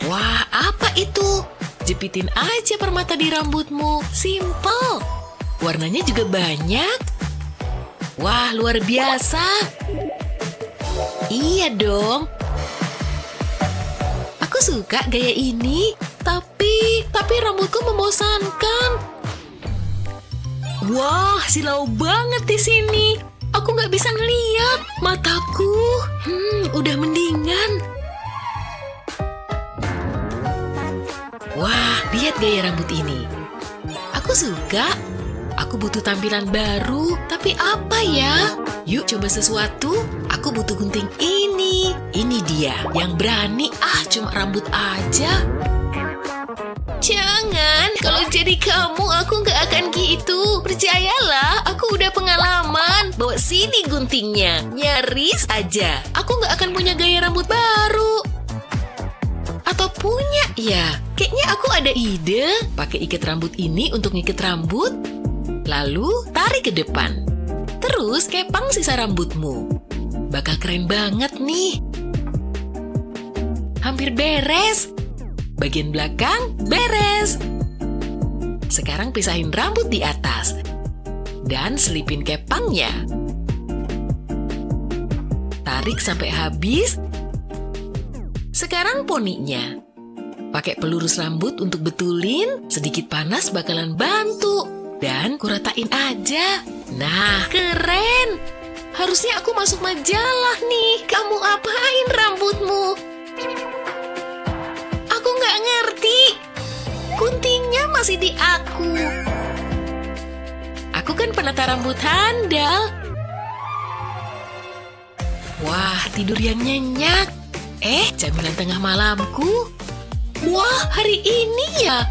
Wah, apa itu? Jepitin aja permata di rambutmu. Simple. Warnanya juga banyak. Wah, luar biasa. Iya dong. Aku suka gaya ini, tapi rambutku membosankan. Wah, silau banget di sini. Aku nggak bisa ngeliat. Mataku, udah mendingan. Wah, lihat gaya rambut ini. Aku suka. Aku butuh tampilan baru, tapi apa ya? Yuk coba sesuatu. Aku butuh gunting ini. Ini dia, yang berani. Cuma rambut aja. Jangan, kalau jadi kamu aku nggak akan gitu. Percayalah, aku udah pengalaman. Bawa sini guntingnya. Nyaris aja. Aku nggak akan punya gaya rambut baru. Atau punya, ya. Kayaknya aku ada ide. Pakai ikat rambut ini untuk ngikat rambut. Lalu tarik ke depan. Terus kepang sisa rambutmu. Bakal keren banget nih. Hampir beres. Bagian belakang beres. Sekarang pisahin rambut di atas. Dan selipin kepangnya. Tarik sampai habis. Sekarang poninya. Pakai pelurus rambut untuk betulin. Sedikit panas bakalan bantu. Dan kuratain aja. Nah, keren. Harusnya aku masuk majalah nih. Kamu apain rambutmu? Aku nggak ngerti. Guntingnya masih di aku. Aku kan penata rambut handal. Wah, tidur yang nyenyak. Jaminan tengah malamku. Wah, hari ini ya.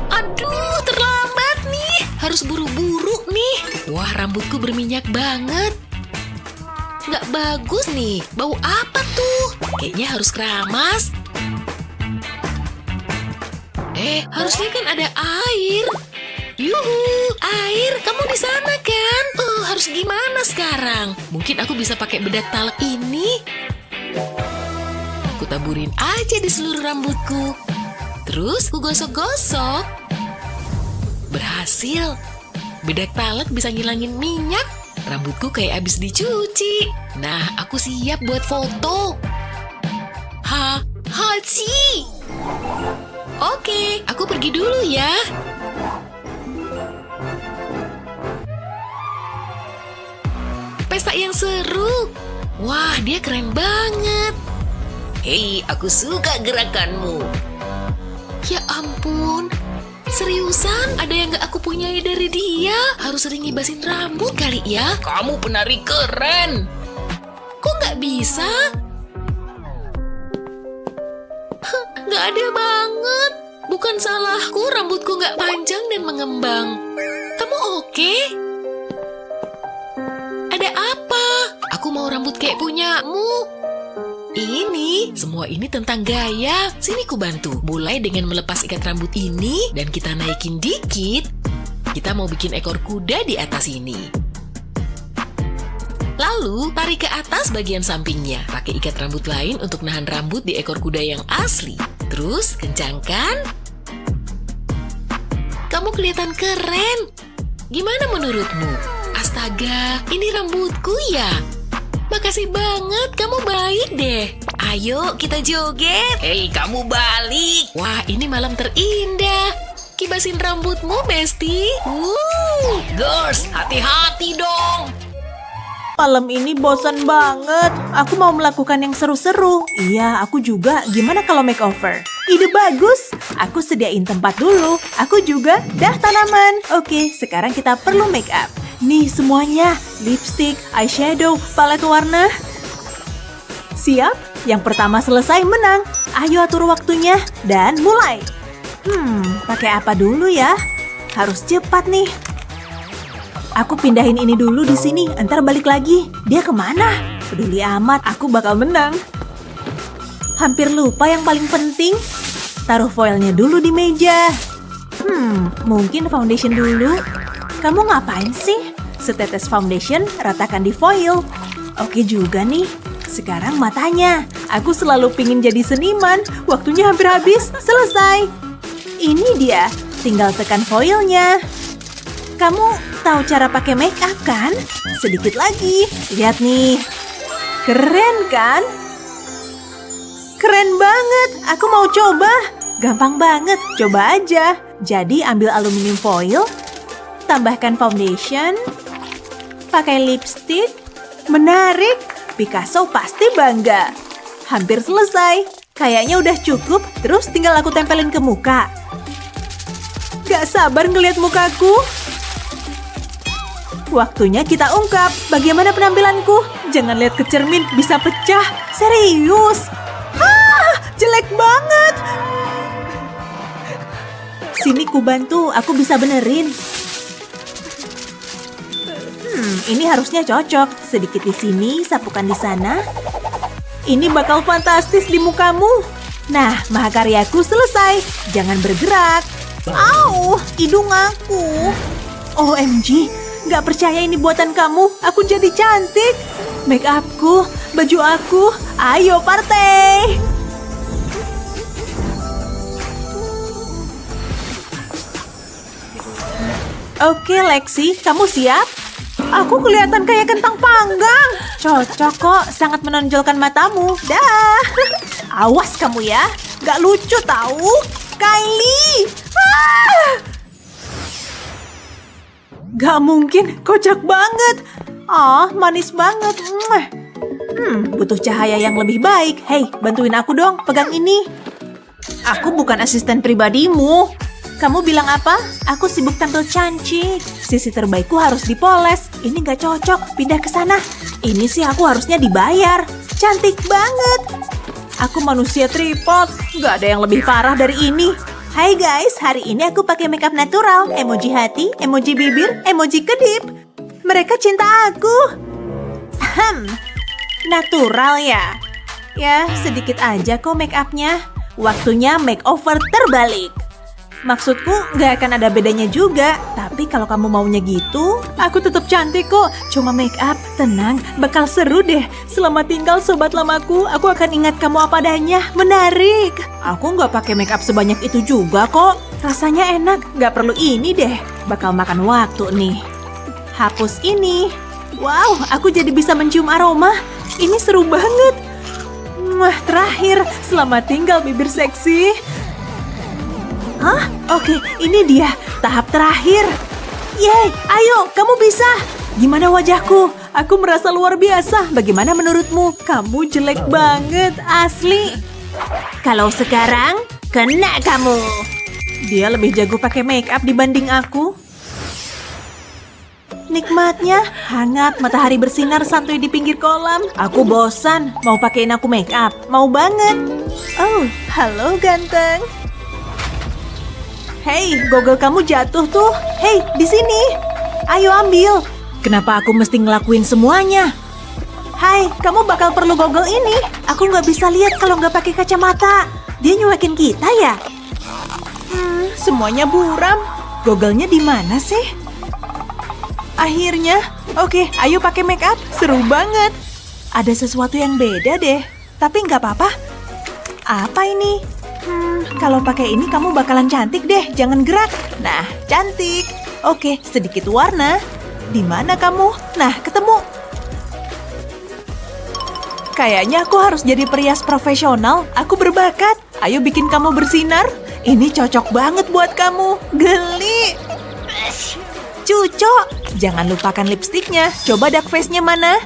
Aduh, terlambat nih. Harus buru-buru nih. Wah, rambutku berminyak banget. Nggak bagus nih. Bau apa tuh? Kayaknya harus keramas. Harusnya kan ada air. Yuhu, air. Kamu di sana kan? harus gimana sekarang? Mungkin aku bisa pakai bedak talak ini. Aku taburin aja di seluruh rambutku. Terus ku gosok-gosok. Berhasil. Bedak talak bisa ngilangin minyak. Rambutku kayak abis dicuci. Nah, aku siap buat foto. Hachi! Oke, aku pergi dulu ya. Pesta yang seru. Wah, dia keren banget.
Hei, aku suka gerakanmu.
Ya ampun. Seriusan, ada yang gak aku punyai dari dia. Harus sering ngibasin rambut kali ya.
Kamu penari keren.
Kok gak bisa? Gak ada banget. Bukan salahku rambutku gak panjang dan mengembang. Kamu oke? Ada apa? Aku mau rambut kayak punyamu. Semua ini tentang gaya. Sini ku bantu. Mulai dengan melepas ikat rambut ini dan kita naikin dikit. Kita mau bikin ekor kuda di atas ini. Lalu, tarik ke atas bagian sampingnya. Pakai ikat rambut lain untuk nahan rambut di ekor kuda yang asli. Terus, kencangkan. Kamu kelihatan keren. Gimana menurutmu? Astaga, ini rambutku ya? Makasih banget, kamu baik deh. Ayo, kita joget.
Hei, kamu balik.
Wah, ini malam terindah. Kibasin rambutmu, Besti.
Girls, hati-hati dong.
Malam ini bosan banget. Aku mau melakukan yang seru-seru. Iya, aku juga. Gimana kalau makeover? Ide bagus. Aku sediain tempat dulu. Aku juga. Dah tanaman. Oke, sekarang kita perlu make up. Nih semuanya. Lipstick, eyeshadow, palet warna. Siap? Yang pertama selesai menang. Ayo atur waktunya. Dan mulai. Pakai apa dulu ya? Harus cepat nih. Aku pindahin ini dulu di sini, entar balik lagi. Dia kemana? Peduli amat, aku bakal menang. Hampir lupa yang paling penting. Taruh foilnya dulu di meja. Mungkin foundation dulu. Kamu ngapain sih? Setetes foundation, ratakan di foil. Oke juga nih. Sekarang matanya. Aku selalu pingin jadi seniman. Waktunya hampir habis. Selesai. Ini dia. Tinggal tekan foilnya. Kamu tahu cara pakai make up kan? Sedikit lagi. Lihat nih. Keren kan? Keren banget. Aku mau coba. Gampang banget. Coba aja. Jadi ambil aluminium foil. Tambahkan foundation. Pakai lipstick. Menarik. Picasso pasti bangga. Hampir selesai. Kayaknya udah cukup. Terus tinggal aku tempelin ke muka. Gak sabar ngeliat mukaku. Waktunya kita ungkap. Bagaimana penampilanku? Jangan lihat ke cermin, bisa pecah. Serius. Jelek banget. Sini ku bantu, aku bisa benerin. Ini harusnya cocok. Sedikit di sini, sapukan di sana. Ini bakal fantastis di mukamu. Nah, mahakaryaku selesai. Jangan bergerak. Au, hidung aku. OMG. Gak percaya ini buatan kamu. Aku jadi cantik. Make upku, baju aku. Ayo partai. Oke Lexi, kamu siap? Aku kelihatan kayak kentang panggang. Cocok kok, sangat menonjolkan matamu. Dah. Awas kamu ya. Gak lucu tahu. Kylie. Gak mungkin, kocak banget. Manis banget. Butuh cahaya yang lebih baik. Hei, bantuin aku dong, pegang ini. Aku bukan asisten pribadimu. Kamu bilang apa? Aku sibuk tampil cantik. Sisi terbaikku harus dipoles. Ini gak cocok, pindah ke sana. Ini sih aku harusnya dibayar. Cantik banget. Aku manusia tripod. Gak ada yang lebih parah dari ini. Hai guys, hari ini aku pakai makeup natural. Emoji hati, emoji bibir, emoji kedip. Mereka cinta aku. Natural ya? Ya, sedikit aja kok make upnya. Waktunya makeover terbalik. Maksudku, nggak akan ada bedanya juga. Tapi kalau kamu maunya gitu, aku tetap cantik kok. Cuma make up, tenang, bakal seru deh. Selamat tinggal sobat lamaku, aku akan ingat kamu apa adanya. Menarik. Aku nggak pakai make up sebanyak itu juga kok. Rasanya enak, nggak perlu ini deh. Bakal makan waktu nih. Hapus ini. Wow, aku jadi bisa mencium aroma. Ini seru banget. Wah, terakhir. Selamat tinggal bibir seksi. Hah? Oke, ini dia. Tahap terakhir. Yeay, ayo, kamu bisa. Gimana wajahku? Aku merasa luar biasa. Bagaimana menurutmu? Kamu jelek banget, asli. Kalau sekarang, kena kamu. Dia lebih jago pakai make up dibanding aku. Nikmatnya, hangat, matahari bersinar santuy di pinggir kolam. Aku bosan, mau pakein aku make up. Mau banget. Oh, halo ganteng. Hei, gogol kamu jatuh tuh. Hei, di sini. Ayo ambil. Kenapa aku mesti ngelakuin semuanya? Hai, kamu bakal perlu gogol ini. Aku nggak bisa lihat kalau nggak pakai kacamata. Dia nyuekin kita ya? Semuanya buram. Gogolnya di mana sih? Akhirnya, oke, ayo pakai make up. Seru banget. Ada sesuatu yang beda deh. Tapi nggak apa-apa. Apa ini? Kalau pakai ini kamu bakalan cantik deh. Jangan gerak. Nah, cantik. Oke, sedikit warna. Di mana kamu? Nah, ketemu. Kayaknya aku harus jadi perias profesional. Aku berbakat. Ayo bikin kamu bersinar. Ini cocok banget buat kamu. Geli. Cucok. Jangan lupakan lipstiknya. Coba dark face-nya mana?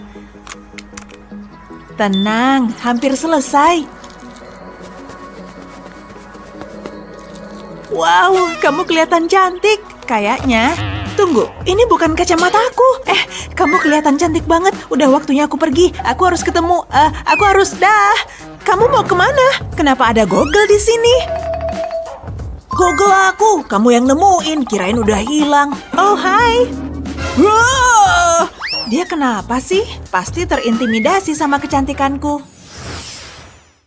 Tenang, hampir selesai. Wow, kamu kelihatan cantik. Kayaknya. Tunggu, ini bukan kacamataku. Kamu kelihatan cantik banget. Udah waktunya aku pergi. Aku harus ketemu. Aku harus dah. Kamu mau kemana? Kenapa ada gogol di sini? Gogol aku. Kamu yang nemuin. Kirain udah hilang. Oh, hai. Wow! Dia kenapa sih? Pasti terintimidasi sama kecantikanku.